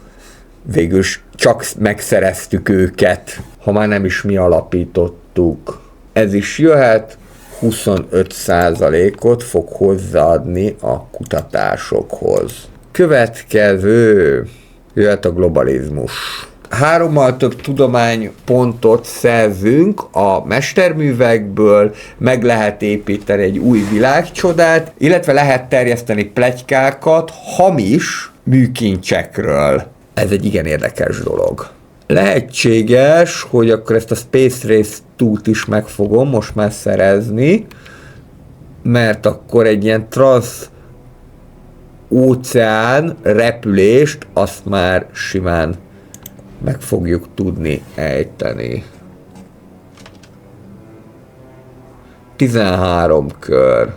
végülis csak megszereztük őket, ha már nem is mi alapítottuk. Ez is jöhet, 25%-ot fog hozzáadni a kutatásokhoz. Következő, jöhet a globalizmus. 3-mal több tudománypontot szerzünk a mesterművekből, meg lehet építeni egy új világcsodát, illetve lehet terjeszteni pletykákat hamis műkincsekről. Ez egy igen érdekes dolog. Lehetséges, hogy akkor ezt a Space Race 2-t is meg fogom most már szerezni, mert akkor egy ilyen óceán repülést azt már simán meg fogjuk tudni ejteni. 13 kör.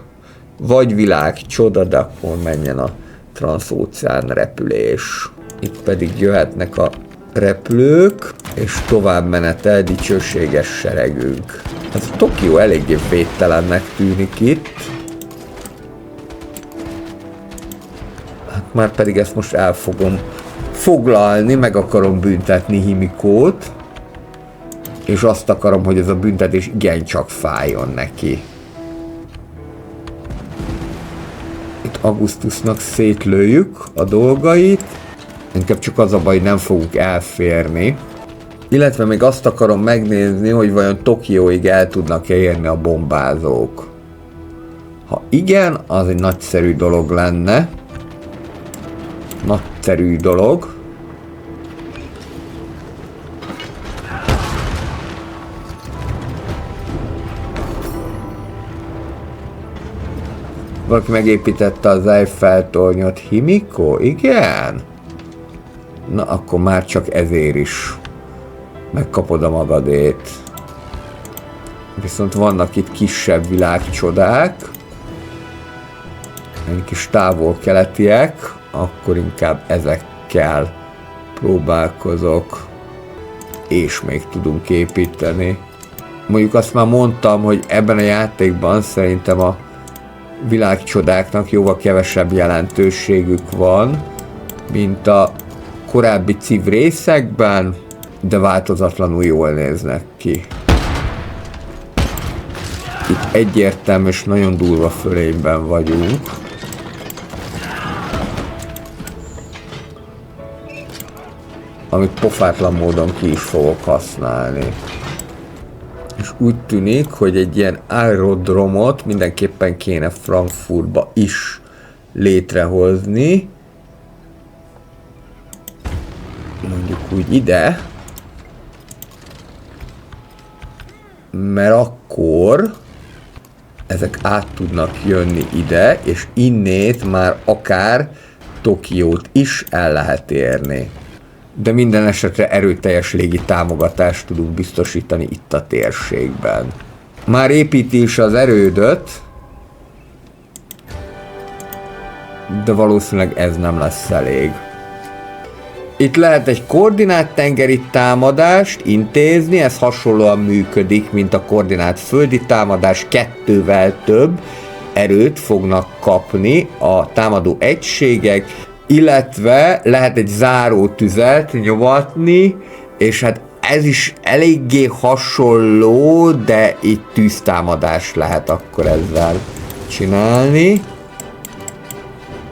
Vagy világcsoda, de akkor menjen a transzóceán repülés. Itt pedig jöhetnek a repülők, és tovább menetel dicsőséges seregünk. Ez a Tokió eléggé védtelennek tűnik itt. Hát már pedig ezt most el fogom foglalni, meg akarom büntetni Himikót, és azt akarom, hogy ez a büntetés igencsak fájjon neki. Itt Augustusnak szétlőjük a dolgait, inkább csak az a baj, hogy nem fogunk elférni. Illetve még azt akarom megnézni, hogy vajon Tokióig el tudnak-e érni a bombázók. Ha igen, az egy nagyszerű dolog lenne. Nagyszerű dolog. Valaki megépítette az Eiffel-tornyot. Himiko? Igen? Na, akkor már csak ezért is megkapod a magadét. Viszont vannak itt kisebb világcsodák. Egy kis távol-keletiek. Akkor inkább ezekkel próbálkozok. És még tudunk építeni. Mondjuk azt már mondtam, hogy ebben a játékban szerintem a világcsodáknak jóval kevesebb jelentőségük van, mint a korábbi Civ részekben, de változatlanul jól néznek ki. Itt egyértelmű és nagyon durva fölényben vagyunk. Amit pofátlan módon ki is fogok használni. És úgy tűnik, hogy egy ilyen aerodromot mindenképpen kéne Frankfurtba is létrehozni. Mondjuk úgy ide. Mert akkor ezek át tudnak jönni ide, és innét már akár Tokiót is el lehet érni. De minden esetre erőteljes légi támogatást tudunk biztosítani itt a térségben. Már építi is az erődöt, de valószínűleg ez nem lesz elég. Itt lehet egy koordinált tengeri támadást intézni, ez hasonlóan működik, mint a koordinált földi támadás, 2-vel több erőt fognak kapni a támadó egységek, illetve lehet egy zárótüzet nyomatni, és hát ez is eléggé hasonló, de itt tűztámadás lehet akkor ezzel csinálni.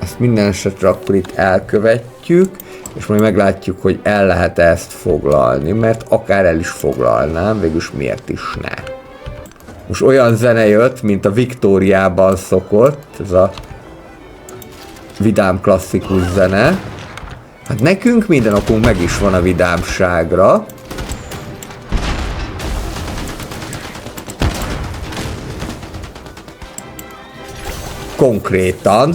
Ezt minden esetre akkor itt elkövetjük, és majd meglátjuk, hogy el lehet ezt foglalni, mert akár el is foglalnám, végülis miért is ne. Most olyan zene jött, mint a Viktóriában szokott, ez a vidám klasszikus zene. Hát nekünk minden okunk meg is van a vidámságra. Konkrétan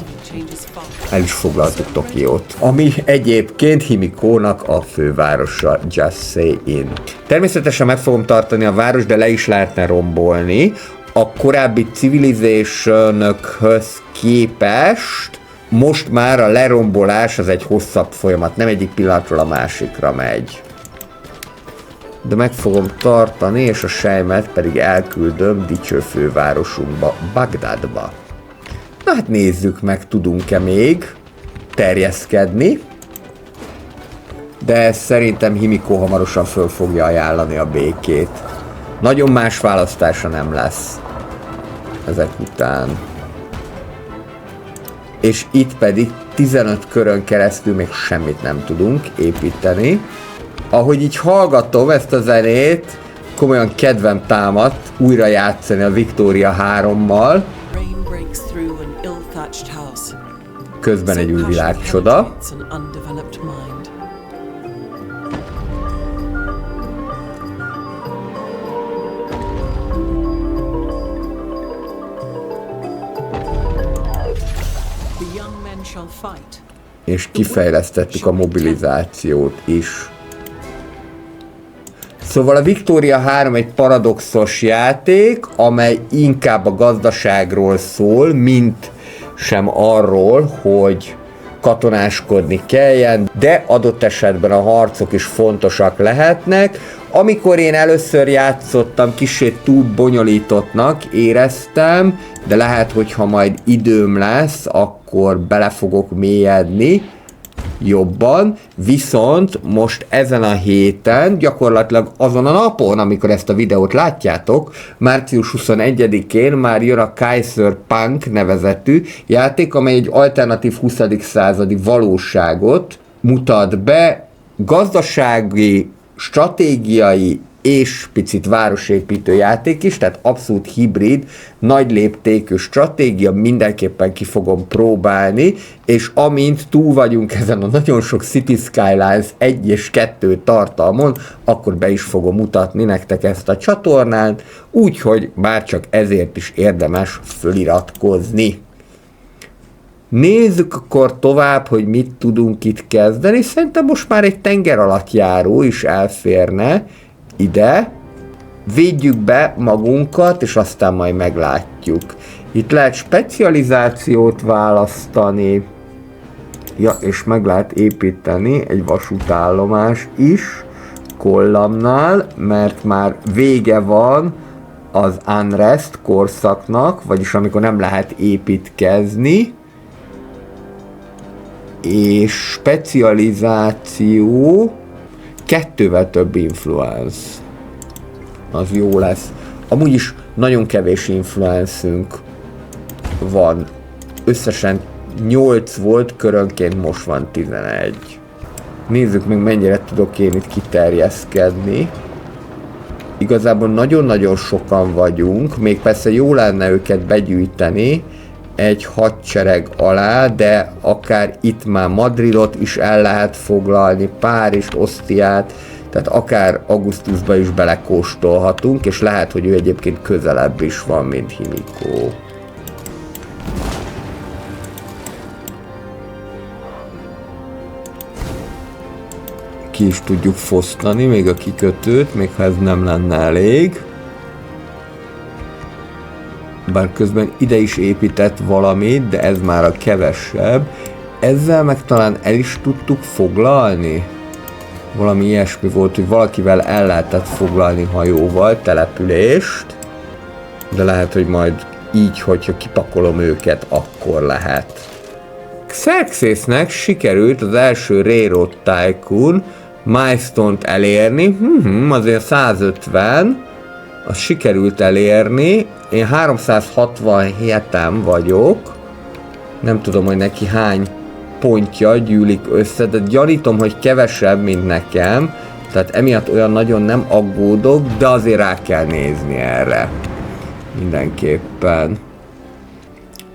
el is foglaltuk Tokiót, ami egyébként Himikónak a fővárosa, just saying. Természetesen meg fogom tartani a város, de le is lehetne rombolni. A korábbi Civilization-höz képest most már a lerombolás az egy hosszabb folyamat, nem egyik pillanatról a másikra megy. De meg fogom tartani, és a sejmet pedig elküldöm dicső fővárosunkba, Bagdadba. Na hát nézzük meg, tudunk-e még terjeszkedni. De szerintem Himiko hamarosan föl fogja ajánlani a békét. Nagyon más választása nem lesz ezek után. És itt pedig 15 körön keresztül még semmit nem tudunk építeni. Ahogy így hallgatom ezt a zenét, komolyan kedvem támadt újra játszani a Victoria 3-mal. Közben egy új világcsoda. És kifejlesztettük a mobilizációt is. Szóval a Victoria 3 egy paradoxos játék, amely inkább a gazdaságról szól, mint sem arról, hogy katonáskodni kelljen, de adott esetben a harcok is fontosak lehetnek. Amikor én először játszottam, kicsit túl bonyolítottnak éreztem, de lehet, hogy ha majd időm lesz, akkor bele fogok mélyedni jobban, viszont most ezen a héten, gyakorlatilag azon a napon, amikor ezt a videót látjátok, március 21-én már jön a Kaiser Punk nevezetű játék, amely egy alternatív 20. századi valóságot mutat be, gazdasági, stratégiai és picit városépítő játék is, tehát abszolút hibrid, nagy léptékű stratégia, mindenképpen ki fogom próbálni, és amint túl vagyunk ezen a nagyon sok City Skylines 1 és 2 tartalmon, akkor be is fogom mutatni nektek ezt a csatornán, úgyhogy bárcsak ezért is érdemes föliratkozni. Nézzük akkor tovább, hogy mit tudunk itt kezdeni. Szerintem most már egy tengeralattjáró is elférne ide. Védjük be magunkat, és aztán majd meglátjuk. Itt lehet specializációt választani, ja, és meg lehet építeni egy vasútállomás is Kollamnál, mert már vége van az unrest korszaknak, vagyis amikor nem lehet építkezni, és specializáció 2-vel több influence. Az jó lesz. Amúgy is nagyon kevés influencünk van. Összesen 8 volt, körönként most van 11. Nézzük meg, mennyire tudok én itt kiterjeszkedni. Igazából nagyon-nagyon sokan vagyunk, még persze jó lenne őket begyűjteni egy hadsereg alá, de akár itt már Madridot is el lehet foglalni, Párizst, Osztiát, tehát akár augusztusban is belekóstolhatunk, és lehet, hogy ő egyébként közelebb is van, mint Himiko. Ki is tudjuk fosztani még a kikötőt, még ha ez nem lenne elég. Bár közben ide is épített valamit, de ez már a kevesebb. Ezzel meg talán el is tudtuk foglalni. Valami ilyesmi volt, hogy valakivel el lehetett foglalni hajóval települést. De lehet, hogy majd így, hogyha kipakolom őket, akkor lehet. Xerxesnek sikerült az első Railroad Tycoon milestone-t elérni, azért 150, az sikerült elérni, én 367-en vagyok, nem tudom, hogy neki hány pontja gyűlik össze, de gyanítom, hogy kevesebb, mint nekem, tehát emiatt olyan nagyon nem aggódok, de azért rá kell nézni erre. Mindenképpen.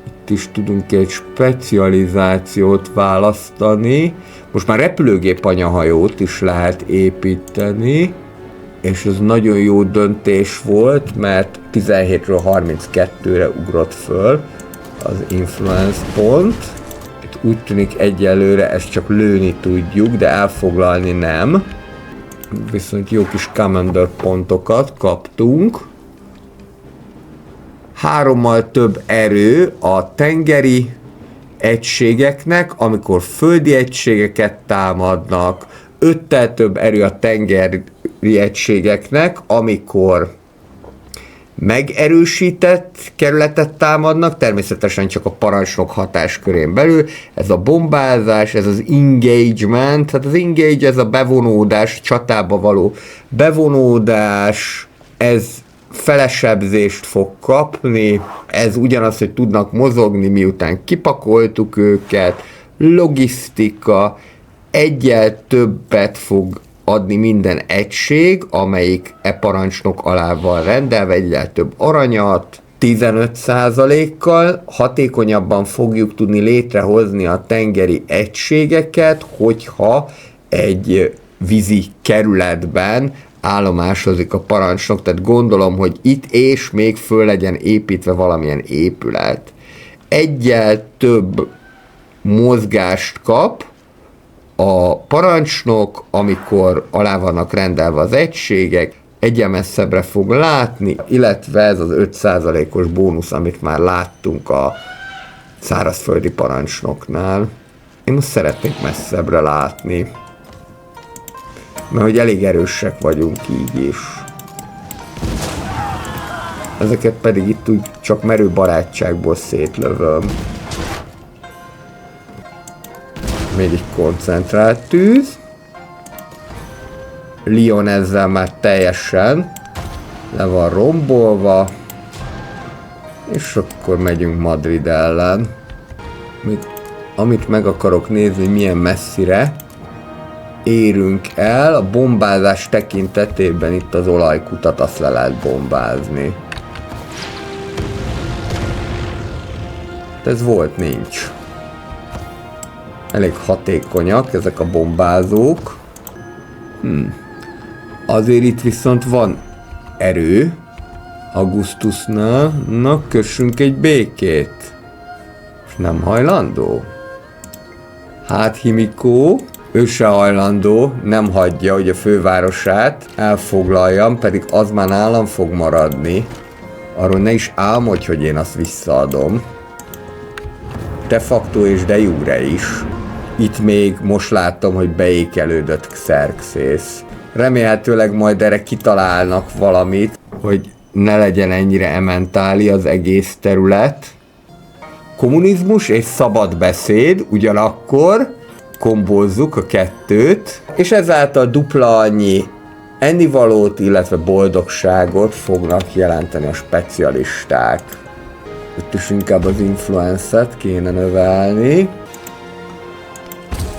Itt is tudunk egy specializációt választani. Most már repülőgép anyahajót is lehet építeni, és ez nagyon jó döntés volt, mert 17-ről 32-re ugrott föl az influence pont. Itt úgy tűnik egyelőre ezt csak lőni tudjuk, de elfoglalni nem. Viszont jó kis commander pontokat kaptunk. 3-mal több erő a tengeri egységeknek, amikor földi egységeket támadnak, 5-tel több erő a tengeri egységeknek, amikor megerősített kerületet támadnak, természetesen csak a parancsnok hatáskörén belül. Ez a bombázás, ez az engagement, hát az engage ez a bevonódás, csatába való bevonódás, ez felesebzést fog kapni, ez ugyanaz, hogy tudnak mozogni, miután kipakoltuk őket, logisztika, egyel többet fog adni minden egység, amelyik parancsnok alá van rendelve, egyel több aranyat, 15%-kal hatékonyabban fogjuk tudni létrehozni a tengeri egységeket, hogyha egy vízi kerületben állomásozik a parancsnok, tehát gondolom, hogy itt és még föl legyen építve valamilyen épület. Egyel több mozgást kap a parancsnok, amikor alá vannak rendelve az egységek, egyel messzebbre fog látni, illetve ez az 5%-os bónusz, amit már láttunk a szárazföldi parancsnoknál. Én most szeretnék messzebbre látni, mert hogy elég erősek vagyunk így is. Ezeket pedig itt úgy csak merő barátságból szétlövöm. Még egy koncentrált tűz. Lyon ezzel már teljesen le van rombolva. És akkor megyünk Madrid ellen. Még amit meg akarok nézni, milyen messzire érünk el, a bombázás tekintetében itt az olajkutat azt le lehet bombázni. Ez volt, nincs. Elég hatékonyak ezek a bombázók. Azért itt viszont van erő. Augustusnál. Na, kössünk egy békét. És nem hajlandó? Hát Himiko, ő se hajlandó, nem hagyja, hogy a fővárosát elfoglaljam, pedig az már nálam fog maradni. Arról ne is álmodj, hogy én azt visszaadom. De facto és de jure is. Itt még most láttam, hogy beékelődött Xerxes. Remélhetőleg majd erre kitalálnak valamit, hogy ne legyen ennyire ementáli az egész terület. Kommunizmus és szabad beszéd, ugyanakkor kombózzuk a kettőt, és ezáltal dupla annyi ennivalót, illetve boldogságot fognak jelenteni a specialisták. Itt is inkább az influencet kéne növelni.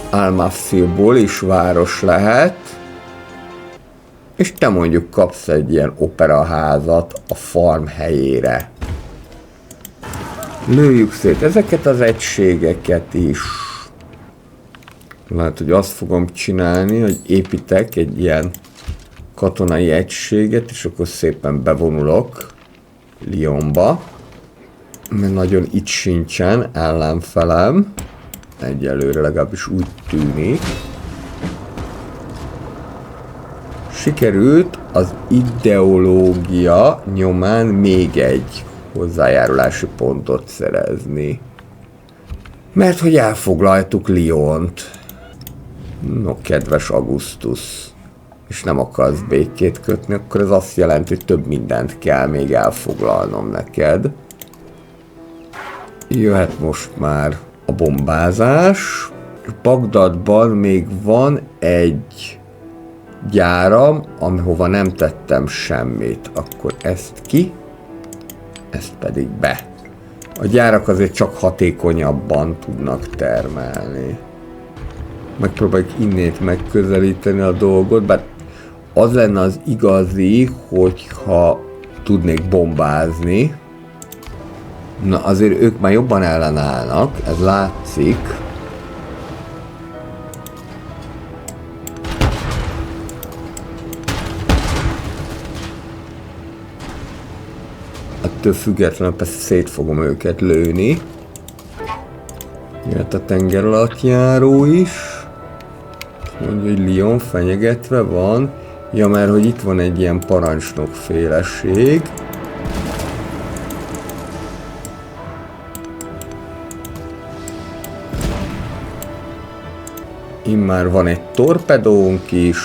Al-Mafsilból is város lehet. És te mondjuk kapsz egy ilyen operaházat a farm helyére. Lőjük szét ezeket az egységeket is. Lehet, hogy azt fogom csinálni, hogy építek egy ilyen katonai egységet, és akkor szépen bevonulok Lyonba. Mert nagyon itt sincsen ellenfelem. Egyelőre legalábbis úgy tűnik. Sikerült az ideológia nyomán még egy hozzájárulási pontot szerezni. Mert hogy elfoglaltuk Lyont. No, kedves Augustus. És nem akarsz békét kötni, akkor ez azt jelenti, hogy több mindent kell még elfoglalnom neked. Jöhet most már a bombázás. Bagdadban még van egy gyáram, ahova nem tettem semmit. Akkor ezt ki, ezt pedig be. A gyárak azért csak hatékonyabban tudnak termelni. Megpróbáljuk innét megközelíteni a dolgot, bár az lenne az igazi, hogyha tudnék bombázni. Na azért ők már jobban ellenállnak, ez látszik. Ettől függetlenül persze szét fogom őket lőni. Jöhet a tengeralattjáró is. Mondja, hogy Lyon fenyegetve van. Ja, mert hogy itt van egy ilyen parancsnok féleség. Immár van egy torpedónk is.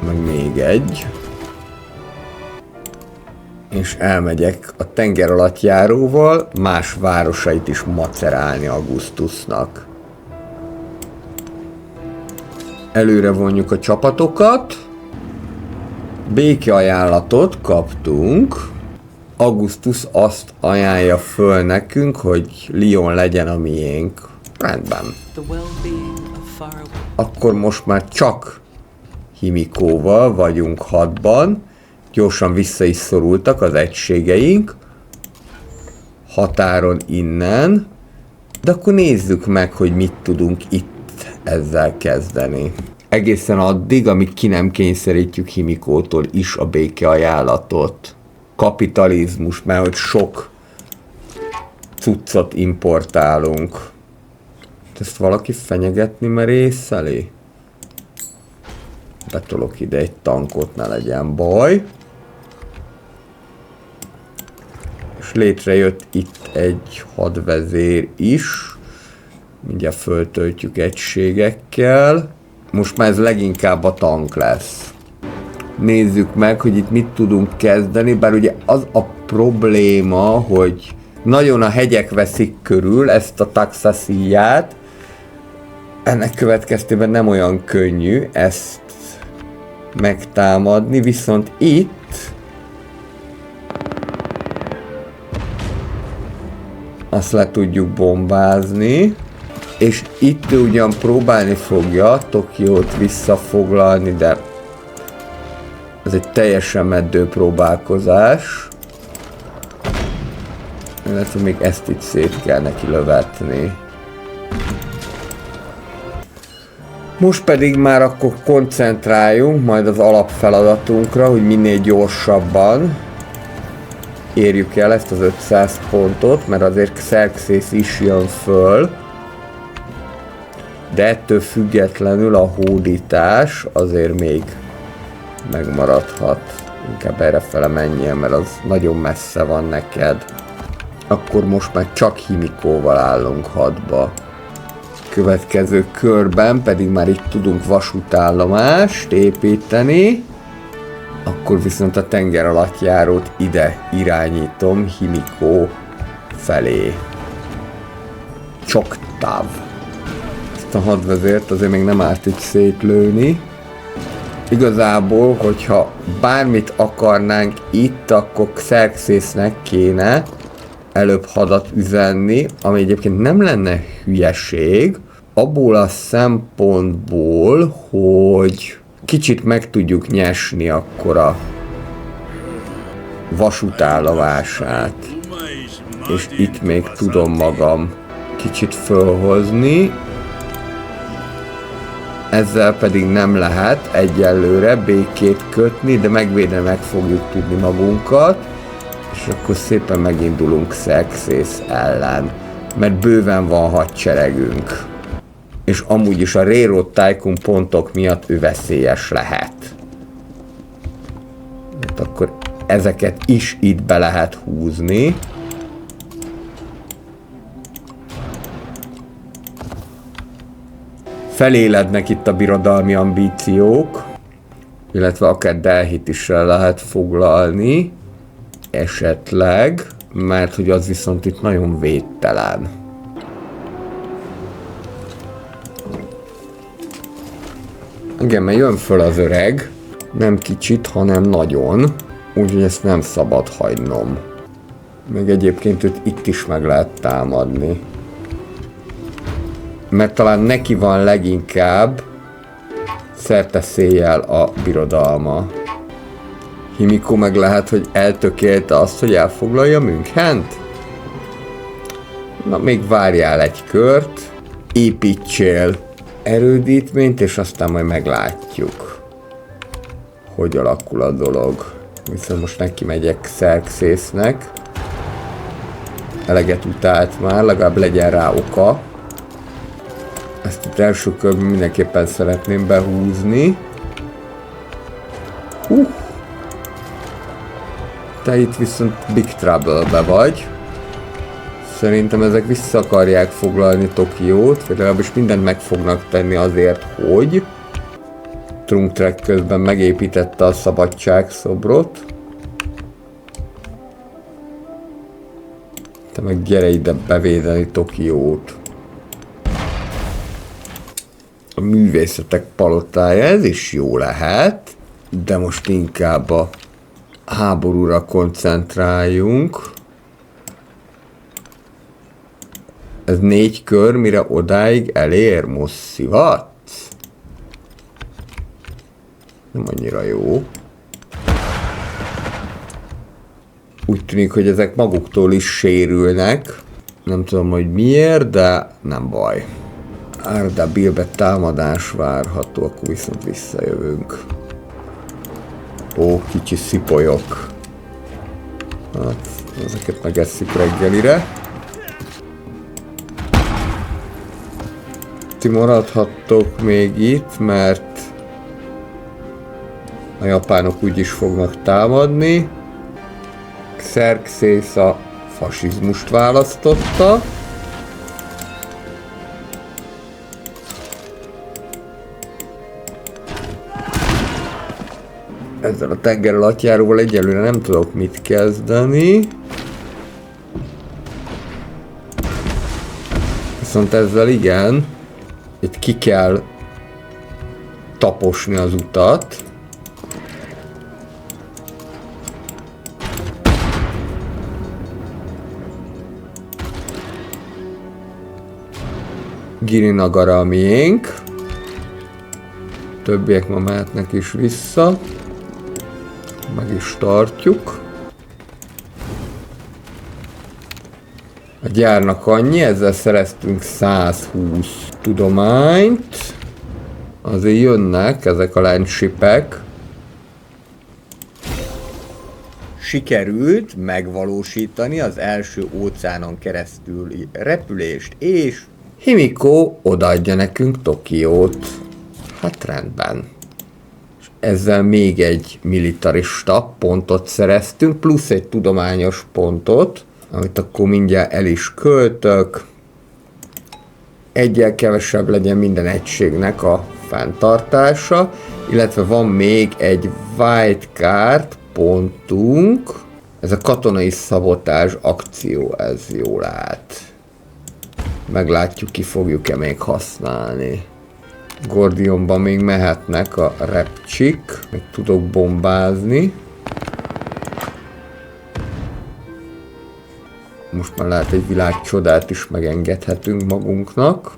Meg még egy. És elmegyek a tengeralattjáróval más városait is macerálni Augustusnak. Előre vonjuk a csapatokat. Békeajánlatot kaptunk. Augustus azt ajánlja föl nekünk, hogy Lyon legyen a miénk. Rendben. Akkor most már csak Himikóval vagyunk hadban. Gyorsan vissza is szorultak az egységeink. Határon innen. De akkor nézzük meg, hogy mit tudunk itt ezzel kezdeni. Egészen addig, amíg ki nem kényszerítjük Himikótól is a békeajánlatot. Kapitalizmus, mert hogy sok cuccot importálunk. Ezt valaki fenyegetni merészeli? Betolok ide egy tankot, ne legyen baj. És létrejött itt egy hadvezér is. Mindjárt föltöltjük egységekkel. Most már ez leginkább a tank lesz. Nézzük meg, hogy itt mit tudunk kezdeni, bár ugye az a probléma, hogy nagyon a hegyek veszik körül ezt a Taxasíját. Ennek következtében nem olyan könnyű ezt megtámadni, viszont itt azt le tudjuk bombázni, és itt ő ugyan próbálni fogja Tokiót visszafoglalni, de ez egy teljesen meddő próbálkozás. Illetve még ezt itt szét kell neki lövetni. Most pedig már akkor koncentráljunk majd az alapfeladatunkra, hogy minél gyorsabban érjük el ezt az 500 pontot, mert azért Xerxes is jön föl. De ettől függetlenül a hódítás azért még megmaradhat. Inkább errefele menjél, mert az nagyon messze van neked. Akkor most már csak Himikóval állunk hadba. Következő körben pedig már itt tudunk vasútállomást építeni. Akkor viszont a tengeralattjárót ide irányítom Himiko felé. Csoktáv. Ezt a hadvezért azért még nem árt itt szétlőni. Igazából, hogyha bármit akarnánk itt, akkor Xerxesnek kéne előbb hadat üzenni, ami egyébként nem lenne hülyeség, abból a szempontból, hogy kicsit meg tudjuk nyesni akkor a vasútállomását. És itt még tudom magam kicsit fölhozni. Ezzel pedig nem lehet egyelőre békét kötni, de megvédeni meg fogjuk tudni magunkat. És akkor szépen megindulunk Xerxes ellen, mert bőven van hadseregünk. És amúgy is a Railroad Tycoon pontok miatt ő veszélyes lehet. Hát akkor ezeket is itt be lehet húzni. Felélednek itt a birodalmi ambíciók, illetve akár Delhit is el lehet foglalni, esetleg, mert hogy az viszont itt nagyon védtelen. Igen, mert jön föl az öreg, nem kicsit, hanem nagyon, úgyhogy ezt nem szabad hagynom. Meg egyébként őt itt is meg lehet támadni. Mert talán neki van leginkább szerteszéjjel a birodalma. Himiko meg lehet, hogy eltökélte azt, hogy elfoglalja Münchent? Na, még várjál egy kört, építsél erődítményt, és aztán majd meglátjuk, hogy alakul a dolog. Viszont most neki megyek Xerxesnek. Eleget utált már, legalább legyen rá oka. Ezt itt első körben mindenképpen szeretném behúzni. Te itt viszont Big Trouble-be vagy. Szerintem ezek vissza akarják foglalni Tokiót, vagy legalábbis mindent meg fognak tenni azért, hogy Trunk-Trek közben megépítette a szabadságszobrot. Te meg gyere ide bevédeni Tokiót. A művészetek palotája, ez is jó lehet, de most inkább a háborúra koncentráljunk. Ez 4 kör, mire odáig elér, most szivatsz? Nem annyira jó. Úgy tűnik, hogy ezek maguktól is sérülnek. Nem tudom, hogy miért, de nem baj. Ardabilbe támadás várható, akkor viszont visszajövünk. Ó, kicsi szipolyok. Hát, ezeket megesszük reggelire. Ti maradhattok még itt, mert a japánok úgyis fognak támadni. Xerxes a fasizmust választotta. Ezzel a tengeralattjáróval egyelőre nem tudok mit kezdeni. Viszont ezzel igen. Itt ki kell taposni az utat. Girinagara a miénk. Többiek ma mehetnek is vissza. Meg is tartjuk. A gyárnak annyi, ezzel szereztünk 120 tudományt. Azért jönnek ezek a landshipek. Sikerült megvalósítani az első óceánon keresztüli repülést, és Himiko odaadja nekünk Tokiót. Hát rendben. Ezzel még egy militarista pontot szereztünk, plusz egy tudományos pontot, amit akkor mindjárt el is költök. Egyel kevesebb legyen minden egységnek a fenntartása, Illetve van még egy wildcard pontunk. Ez a katonai szabotázs akció, ez jól állt. Meglátjuk, ki fogjuk-e még használni. Gordionban még mehetnek a repcsik, még tudok bombázni. Most már lehet egy világcsodát is megengedhetünk magunknak.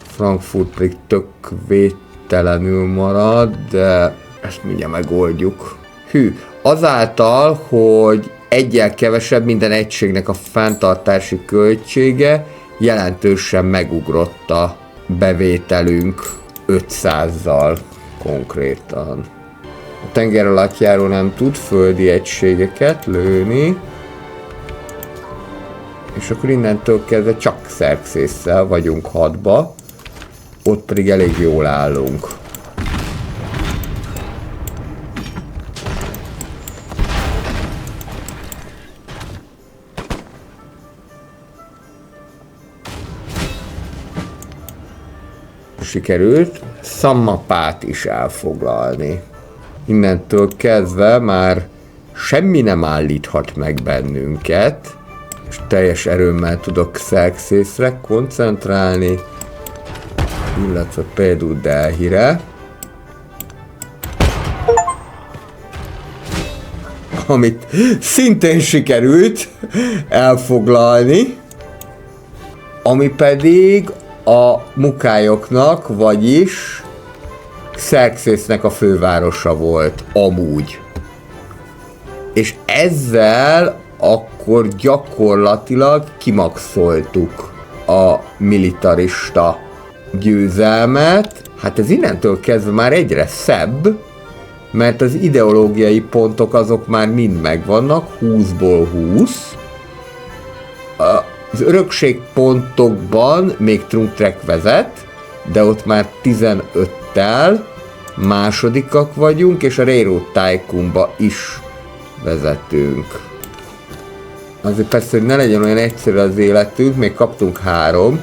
Frankfurt pedig tök védtelenül marad, de ezt mindjárt megoldjuk. Hű, azáltal, hogy egyel kevesebb minden egységnek a fenntartási költsége, jelentősen megugrott a bevételünk 500-zal konkrétan. A tengeralattjáró nem tud földi egységeket lőni, és akkor innentől kezdve csak Xerxesszel vagyunk hadba, ott pedig elég jól állunk. Sikerült Szammapát is elfoglalni. Innentől kezdve már semmi nem állíthat meg bennünket, és teljes erőmmel tudok Xerxesre koncentrálni, illetve például Delhire, amit szintén sikerült elfoglalni, ami pedig a mukályoknak, vagyis Xerxesnek a fővárosa volt amúgy. És ezzel akkor gyakorlatilag kimaxoltuk a militarista győzelmet. Hát ez innentől kezdve már egyre szebb, mert az ideológiai pontok azok már mind megvannak, 20-ból 20. Az örökségpontokban még Trunk-Trek vezet, de ott már 15-tel másodikak vagyunk, és a Railroad Tycoonba is vezetünk. Azért persze, hogy ne legyen olyan egyszerű az életünk, még kaptunk 3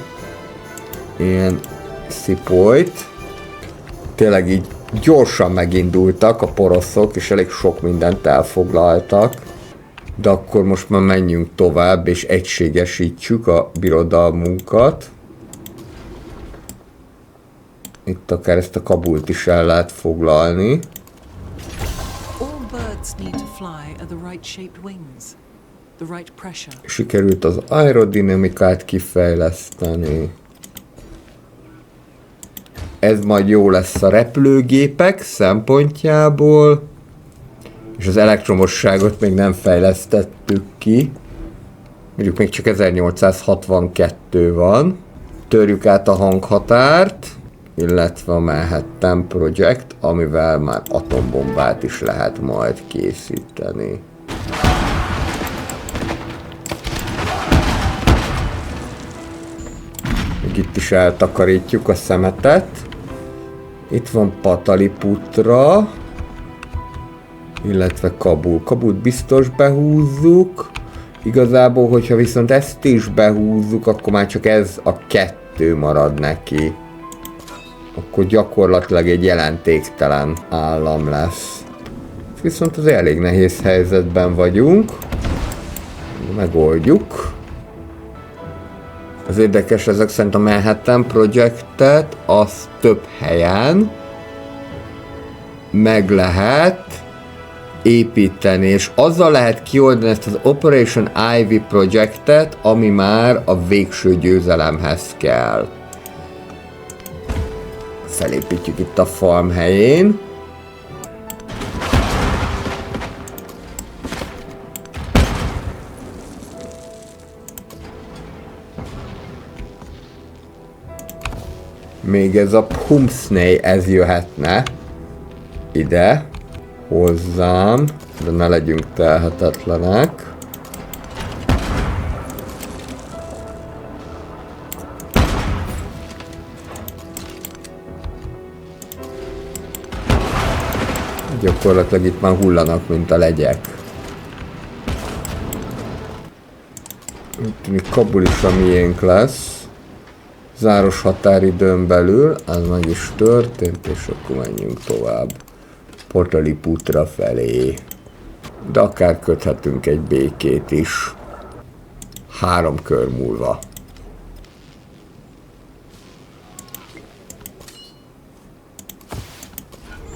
ilyen szipolyt. Tényleg így gyorsan megindultak a poroszok, és elég sok mindent elfoglaltak. De akkor most már menjünk tovább, és egységesítsük a birodalmunkat. Itt akár ezt a Kabult is el lehet foglalni. Sikerült az aerodinamikát kifejleszteni. Ez majd jó lesz a repülőgépek szempontjából. És az elektromosságot még nem fejlesztettük ki. Mondjuk még csak 1862 van. Törjük át a hanghatárt, illetve a Manhattan Project, amivel már atombombát is lehet majd készíteni. Még itt is eltakarítjuk a szemetet. Itt van Pataliputra, illetve Kabul. Kabult biztos behúzzuk. Igazából, hogyha viszont ezt is behúzzuk, akkor már csak ez a 2 marad neki. Akkor gyakorlatilag egy jelentéktelen állam lesz. Viszont az elég nehéz helyzetben vagyunk. Megoldjuk. Az érdekes, ezek szerint a Manhattan Projectet az több helyen meg lehet építeni, és azzal lehet kioldani ezt az Operation Ivy projektet, ami már a végső győzelemhez kell. Felépítjük itt a farm helyén. Még ez a Pumpsney, ez jöhetne ide hozzám, de ne legyünk telhetetlenek. Gyakorlatilag itt már hullanak, mint a legyek. Úgy tűnik, Kabul is a miénk lesz. záros határidőn belül, az meg is történt, és akkor menjünk tovább Pataliputra felé. De akár köthetünk egy békét is 3 kör múlva.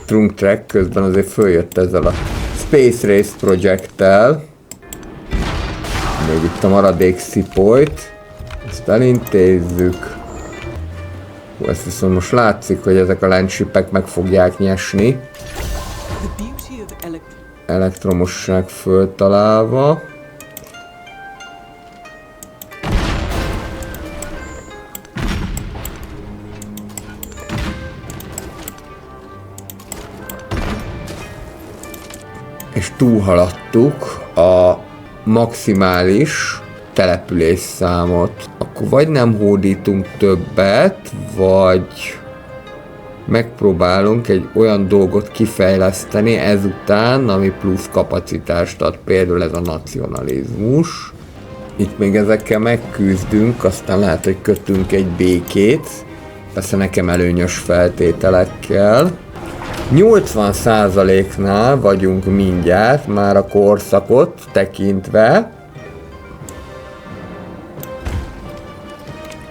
Trunk Track közben azért följött ezzel a Space Race projekttel. Még itt a maradék szipolyt. Ezt elintézzük. Ezt viszont most látszik, hogy ezek a landshipek meg fogják nyesni. Elektromosság föltalálva. És túlhaladtuk a maximális településszámot. Akkor vagy nem hódítunk többet, vagy megpróbálunk egy olyan dolgot kifejleszteni ezután, ami plusz kapacitást ad, például ez a nacionalizmus. Itt még ezekkel megküzdünk, aztán lehet, hogy kötünk egy békét, persze nekem előnyös feltételekkel. 80%-nál vagyunk mindjárt, már a korszakot tekintve.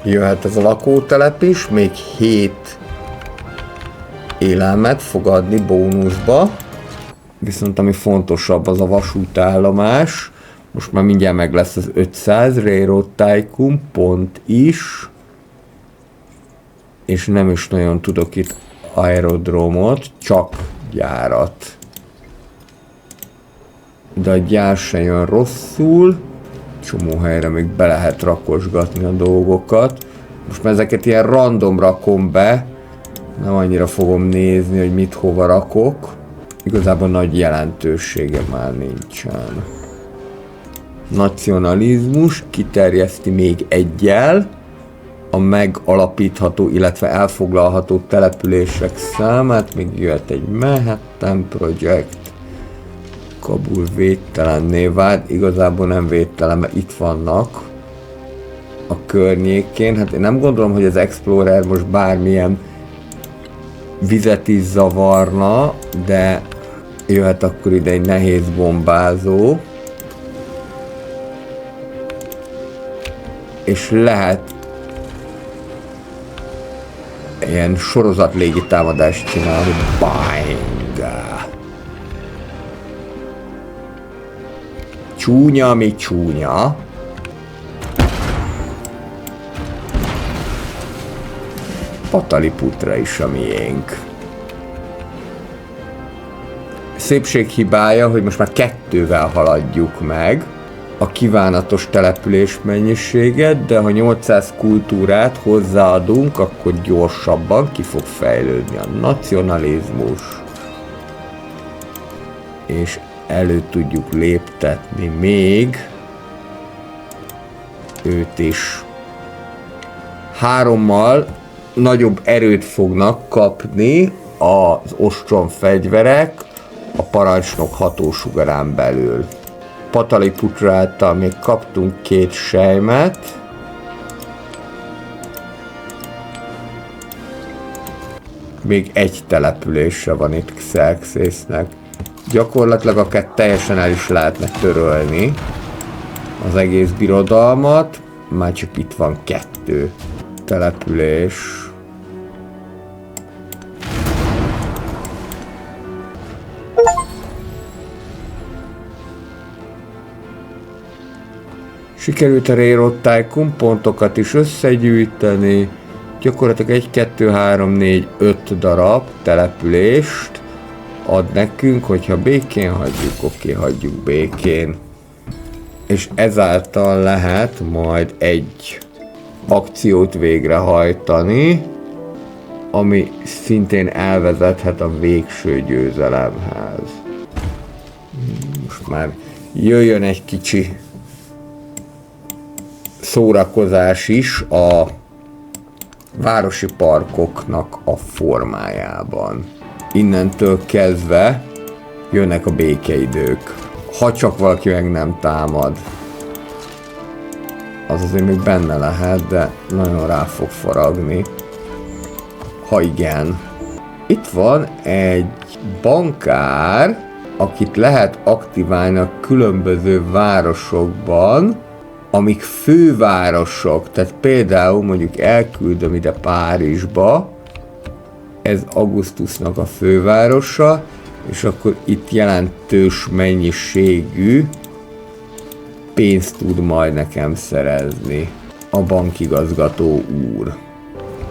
Jöhet ez a lakótelep is, még 7 élelmet fog adni bónuszba. Viszont ami fontosabb, az a vasútállomás. Most már mindjárt meg lesz az 500 Railroad Tycoon pont is. És nem is nagyon tudok itt aerodromot, csak gyárat. De a gyár se jön rosszul. Csomó helyre még be lehet rakosgatni a dolgokat. Most már ezeket ilyen random rakom be. Nem annyira fogom nézni, hogy mit hova rakok. Igazából nagy jelentősége már nincsen. Nacionalizmus kiterjeszti még egyel a megalapítható, illetve elfoglalható települések számát. Még jöhet egy Manhattan Project. Kabul védtelenné vált. Igazából nem védtelen, mert itt vannak a környékén. Hát én nem gondolom, hogy az Explorer most bármilyen vizet is zavarna, de jöhet akkor ide egy nehéz bombázó. És lehet ilyen sorozat légitámadást csinálni. Bang! Csúnya, mi csúnya. Pataliputra is a miénk. Szépség hibája, hogy most már 2-vel haladjuk meg a kívánatos település mennyiséget, de ha 800 kultúrát hozzáadunk, akkor gyorsabban ki fog fejlődni a nacionalizmus. És elő tudjuk léptetni még őt is. 3-mal nagyobb erőt fognak kapni az ostromfegyverek a parancsnok hatósugarán belül. Pataliputra által még kaptunk 2 sejmet. Még egy településre van itt Xerxesnek. Gyakorlatilag akár teljesen el is lehetne törölni az egész birodalmat. Már csak itt van 2 település. Sikerült a Railroad Tycoon pontokat is összegyűjteni. Gyakorlatilag 1, 2, 3, 4, 5 darab települést ad nekünk, hogyha békén hagyjuk, oké, hagyjuk békén. És ezáltal lehet majd egy akciót végrehajtani, ami szintén elvezethet a végső győzelemhez. Most már jöjjön egy kicsi szórakozás is a városi parkoknak a formájában. Innentől kezdve jönnek a békeidők. Ha csak valaki meg nem támad. az azért még benne lehet, de nagyon rá fog faragni. Ha igen. Itt van egy bankár, akit lehet aktiválni a különböző városokban, amik fővárosok, tehát például mondjuk elküldöm ide Párizsba, ez Augustusnak a fővárosa, és akkor itt jelentős mennyiségű pénzt tud majd nekem szerezni a bankigazgató úr.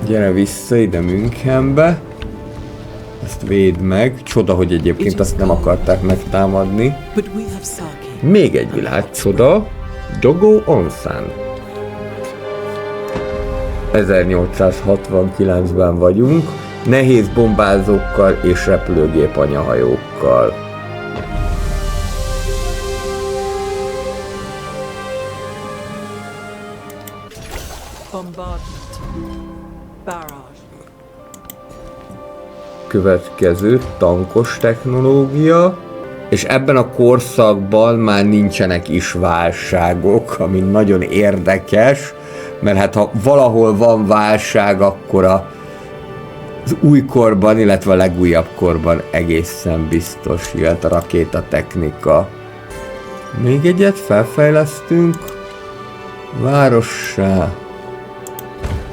Gyere vissza ide Münchenbe, ezt védd meg. Csoda, hogy egyébként azt nem akarták megtámadni. Még egy világcsoda, Dogo Onsen. 1869-ben vagyunk, nehéz bombázókkal és repülőgép anyahajókkal. Következő tankos technológia, és ebben a korszakban már nincsenek is válságok, ami nagyon érdekes, mert hát ha valahol van válság, akkor az újkorban, illetve a legújabb korban egészen biztos jött a rakétatechnika. Még egyet felfejlesztünk várossá,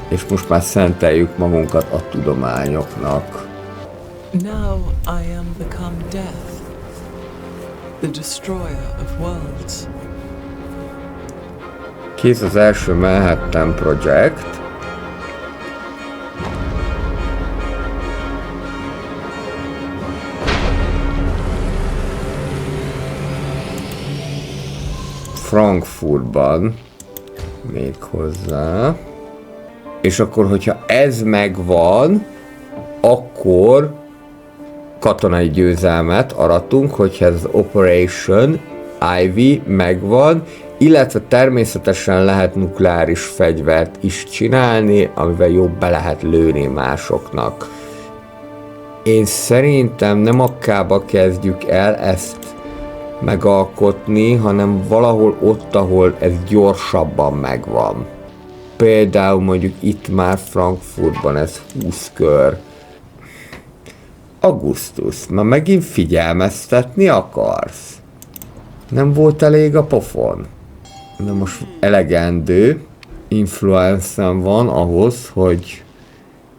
és most már szenteljük magunkat a tudományoknak. Now I am become death, the destroyer of worlds. Kész az első Manhattan Project. Frankfurtban még hozzá. És akkor, hogyha ez megvan, akkor katonai győzelmet aratunk, hogyha ez az Operation Ivy megvan, illetve természetesen lehet nukleáris fegyvert is csinálni, amivel jobb be lehet lőni másoknak. Én szerintem nem akkába kezdjük el ezt megalkotni, hanem valahol ott, ahol ez gyorsabban megvan. Például mondjuk itt már Frankfurtban ez 20 kör. Augustus, már megint figyelmeztetni akarsz? Nem volt elég a pofon? De most elegendő influencem van ahhoz, hogy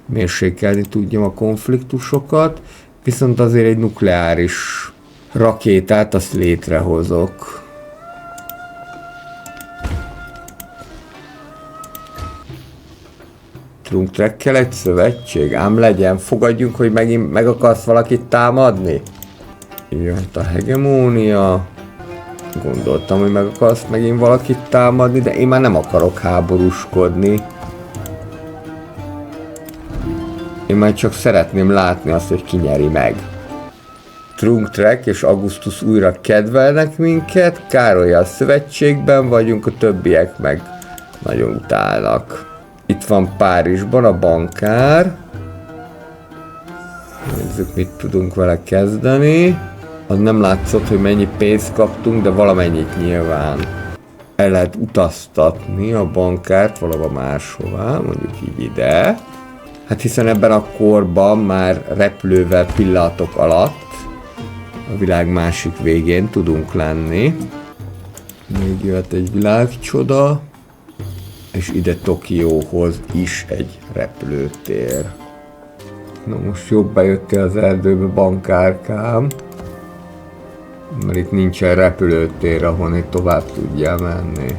mérsékelni tudjam a konfliktusokat, viszont azért egy nukleáris rakétát azt létrehozok. Trunkrekkel egy szövetség? Ám legyen, fogadjunk, hogy megint meg akarsz valakit támadni? Jött a hegemónia. Gondoltam, hogy meg akarsz megint valakit támadni, de én már nem akarok háborúskodni. Én már csak szeretném látni azt, hogy ki nyeri meg. Trunkrek és Augustus újra kedvelnek minket, Károlyal szövetségben vagyunk, a többiek meg nagyon utálnak. Itt van Párizsban a bankár. Nézzük, mit tudunk vele kezdeni. Az nem látszott, hogy mennyi pénzt kaptunk, de valamennyit nyilván. El lehet utaztatni a bankárt valahova máshová, mondjuk így ide. Hát hiszen ebben a korban már repülővel pillanatok alatt a világ másik végén tudunk lenni. Még jöhet egy világcsoda. És ide Tokióhoz is egy repülőtér. Na most jobb bejöttél az erdőbe, bankárkám. Mert itt nincsen repülőtér, ahol tovább tudjál menni.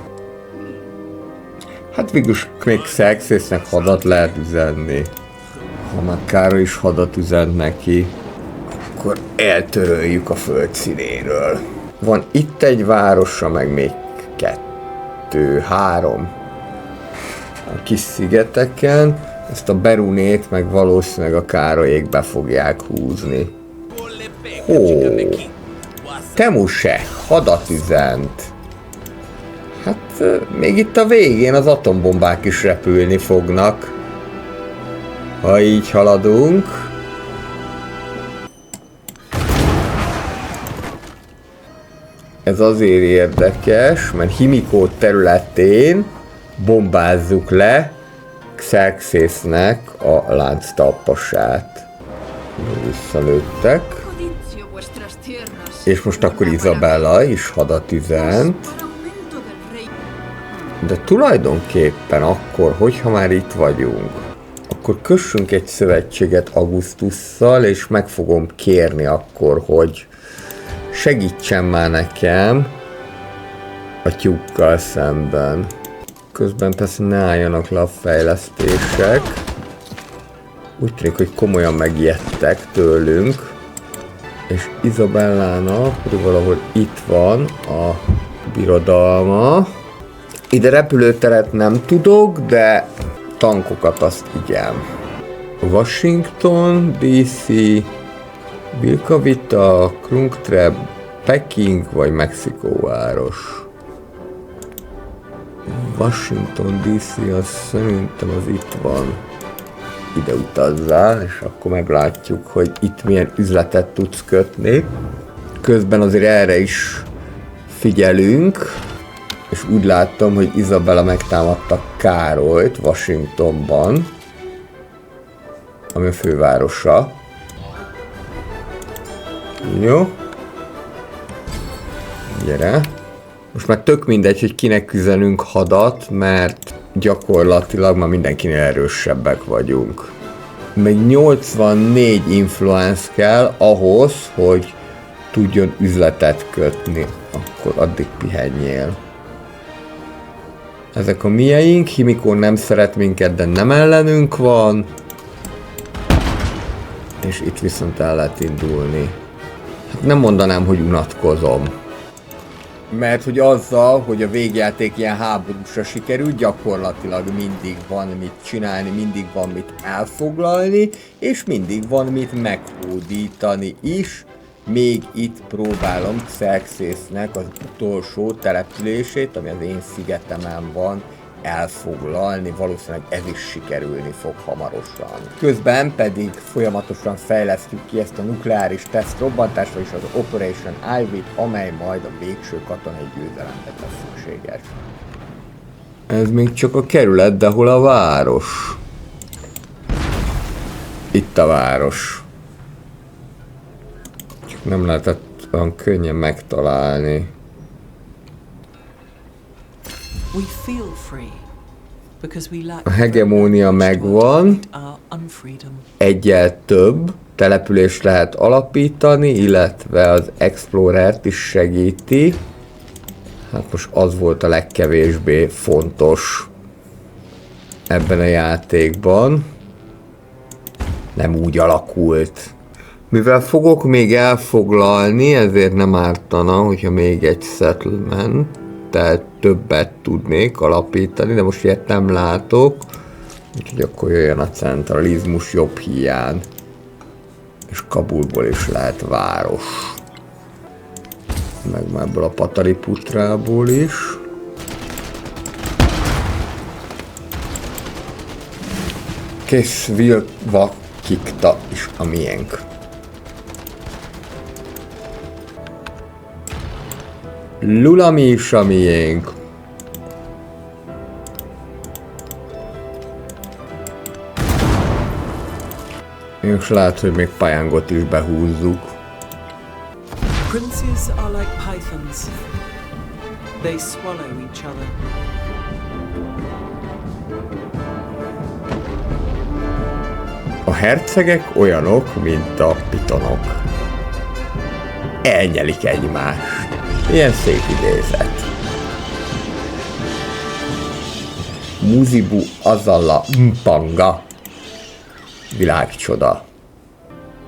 Hát végülis Quick-Xerxesnek hadat lehet üzenni. Ha már Károly is hadat üzent neki, akkor eltöröljük a föld színéről. Van itt egy városa, meg még 2, 3. A kis szigeteken, ezt a Berunét meg valószínűleg a Károlyék be fogják húzni. Ó, Temuse, hadat üzent. Hát még itt a végén az atombombák is repülni fognak. Ha így haladunk. Ez azért érdekes, mert Himiko területén bombázzuk le Xerxesnek a lánctalpasát. Visszalőttek. És most akkor Izabella is hadat üzent. De tulajdonképpen akkor, hogyha már itt vagyunk, akkor kössünk egy szövetséget Augusztusszal, és meg fogom kérni akkor, hogy segítsen már nekem a tyúkkal szemben. Közben persze ne álljanak le a fejlesztések. Úgy tűnik, hogy komolyan megijedtek tőlünk. És Izabellának pedig valahol itt van a birodalma. Ide repülőteret nem tudok, de tankokat azt igen. Washington, DC, Vilcavita, Krungtreb, Peking vagy Mexikóváros. Washington DC, az szerintem az itt van. Ide utazzál, és akkor meglátjuk, hogy itt milyen üzletet tudsz kötni. Közben azért erre is figyelünk, és úgy láttam, hogy Izabella megtámadta Károlyt Washingtonban, ami a fővárosa. Jó. Gyere. Most már tök mindegy, hogy kinek üzenünk hadat, mert gyakorlatilag már mindenkinél erősebbek vagyunk. Még 84 influence kell ahhoz, hogy tudjon üzletet kötni. Akkor addig pihenjél. Ezek a mieink, Himiko nem szeret minket, de nem ellenünk van. És itt viszont el lehet indulni. Hát nem mondanám, hogy unatkozom. Mert hogy azzal, hogy a végjáték ilyen háborúsra sikerült, gyakorlatilag mindig van mit csinálni, mindig van mit elfoglalni, és mindig van mit meghódítani is. Még itt próbálom Xerxesnek az utolsó települését, ami az én szigetemen van, elfoglalni, valószínűleg ez is sikerülni fog hamarosan. Közben pedig folyamatosan fejlesztjük ki ezt a nukleáris teszt robbantást, vagyis az Operation Ivy-t, amely majd a végső katonai győzelemre lesz szükséges. Ez még csak a kerület, de hol a város? Itt a város. Csak nem lehetett olyan könnyen megtalálni. A hegemónia megvan, egyel több települést lehet alapítani, illetve az Explorert is segíti. Hát most az volt a legkevésbé fontos ebben a játékban. Nem úgy alakult. Mivel fogok még elfoglalni, ezért nem ártana, hogyha még egy settlement, tehát többet tudnék alapítani, de most ilyet nem látok, úgyhogy akkor jöjjön a centralizmus jobb hiány. És Kabulból is lehet város. Meg már ebből a Pataliputrából is. Kész Vilva Kikta is a miénk. Lulami is a miénk. És lehet, hogy még Pajángot is behúzzuk. Princes are like pythons. They swallow each other. A hercegek olyanok, mint a pitonok. Elnyelik egymást. Ilyen szép idézet. Muzibu Azalla Mpanga. Világcsoda.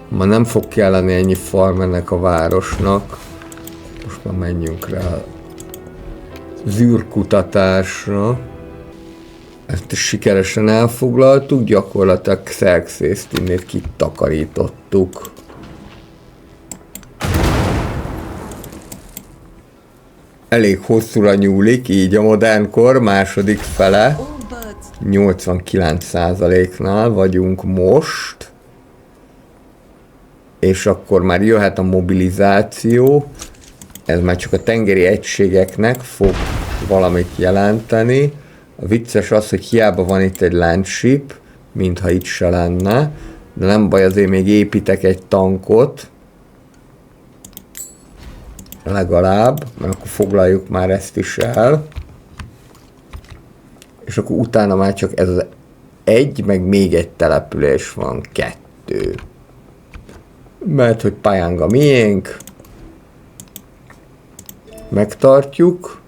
Ma nem fog kelleni ennyi farm ennek a városnak. Most már menjünk rá az űrkutatásra. Ezt is sikeresen elfoglaltuk, gyakorlatilag Xerxest innét kitakarítottuk. Elég hosszúra nyúlik, így a modern kor második fele. 89%-nál vagyunk most. És akkor már jöhet a mobilizáció. Ez már csak a tengeri egységeknek fog valamit jelenteni. A vicces az, hogy hiába van itt egy landship, mintha itt se lenne, de nem baj, azért még építek egy tankot. Legalább, mert akkor foglaljuk már ezt is el. És akkor utána már csak ez az egy, meg még egy település van, 2. Mert hogy Pajanga miénk. Megtartjuk.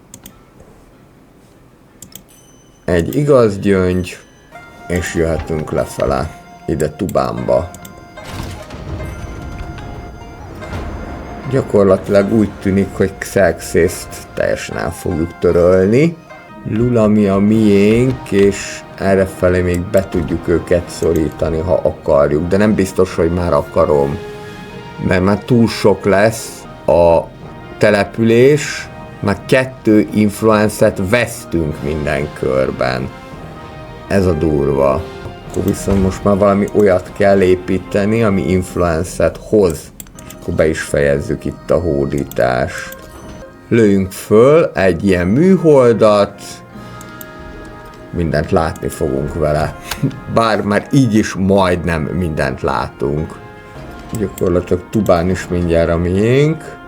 Egy igaz gyöngy, és jöhetünk lefele, ide Tubánba. Gyakorlatilag úgy tűnik, hogy Xerxést teljesen el fogjuk törölni. Lulami a miénk, és errefelé még be tudjuk őket szorítani, ha akarjuk, de nem biztos, hogy már akarom. Mert már túl sok lesz a település, már 2 influencet vesztünk minden körben. Ez a durva. Akkor viszont most már valami olyat kell építeni, ami influencet hoz. És akkor be is fejezzük itt a hódítást. Lőjünk föl egy ilyen műholdat. Mindent látni fogunk vele. Bár már így is majdnem mindent látunk. Gyakorlatilag Tubán is mindjárt a miénk.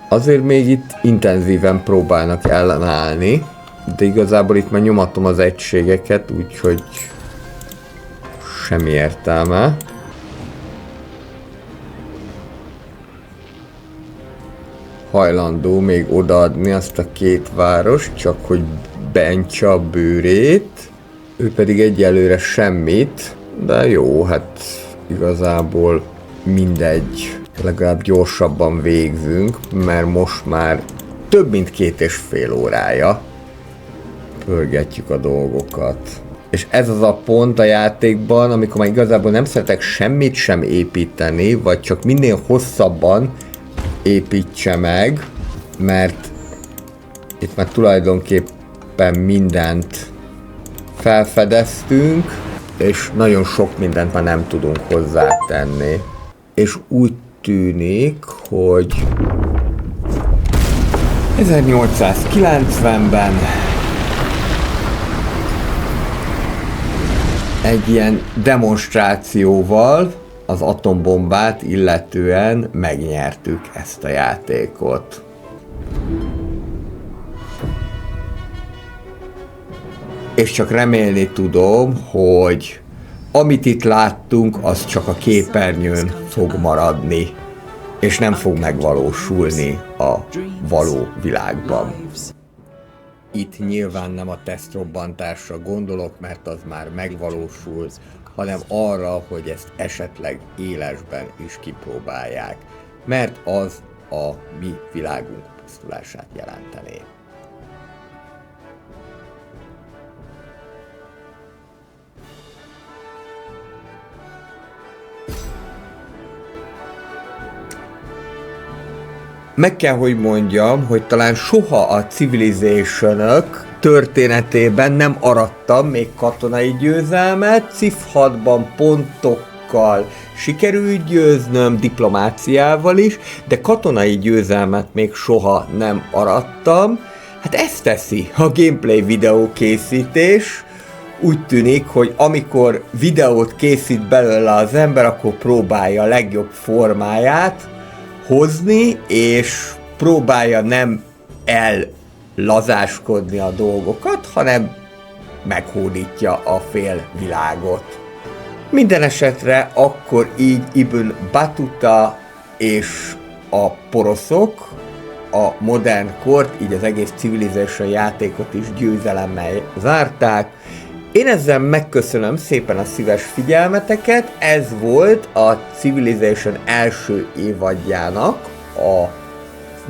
Azért még itt intenzíven próbálnak ellenállni, de igazából itt már nyomatom az egységeket, úgyhogy semmi értelme. Hajlandó még odaadni azt a 2 várost, csak hogy beentse a bőrét. Ő pedig egyelőre semmit, de jó, hát igazából mindegy. Legalább gyorsabban végzünk, mert most már több mint 2,5 órája pörgetjük a dolgokat. És ez az a pont a játékban, amikor már igazából nem szeretek semmit sem építeni, vagy csak minél hosszabban építse meg, mert itt már tulajdonképpen mindent felfedeztünk, és nagyon sok mindent már nem tudunk hozzátenni. És úgy tűnik, hogy 1890-ben egy ilyen demonstrációval az atombombát illetően megnyertük ezt a játékot. És csak remélni tudom, hogy amit itt láttunk, az csak a képernyőn fog maradni, és nem fog megvalósulni a való világban. Itt nyilván nem a tesztrobbantásra gondolok, mert az már megvalósult, hanem arra, hogy ezt esetleg élesben is kipróbálják, mert az a mi világunk pusztulását jelentené. Meg kell, hogy mondjam, hogy talán soha a Civilization-ök történetében nem arattam még katonai győzelmet, Civ 6-ban pontokkal sikerült győznöm, diplomáciával is, de katonai győzelmet még soha nem arattam. Hát ezt teszi a gameplay videó készítés. Úgy tűnik, hogy amikor videót készít belőle az ember, akkor próbálja a legjobb formáját hozni, és próbálja nem ellazáskodni a dolgokat, hanem meghódítja a fél világot. Minden esetre akkor így Ibn Battuta és a poroszok a modern kort, így az egész Civilization játékot is győzelemmel zárták. Én ezzel megköszönöm szépen a szíves figyelmeteket, ez volt a Civilization első évadjának a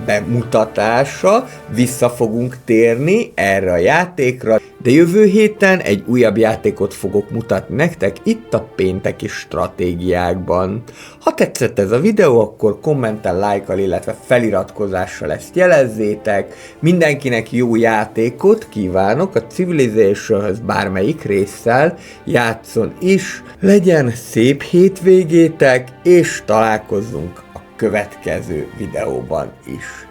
bemutatása, vissza fogunk térni erre a játékra, de jövő héten egy újabb játékot fogok mutatni nektek itt a pénteki stratégiákban. Ha tetszett ez a videó, akkor kommentel, lájkkal, illetve feliratkozással ezt jelezzétek. Mindenkinek jó játékot kívánok a Civilizationhöz, bármelyik résszel játszon is. Legyen szép hétvégétek, és találkozzunk a következő videóban is.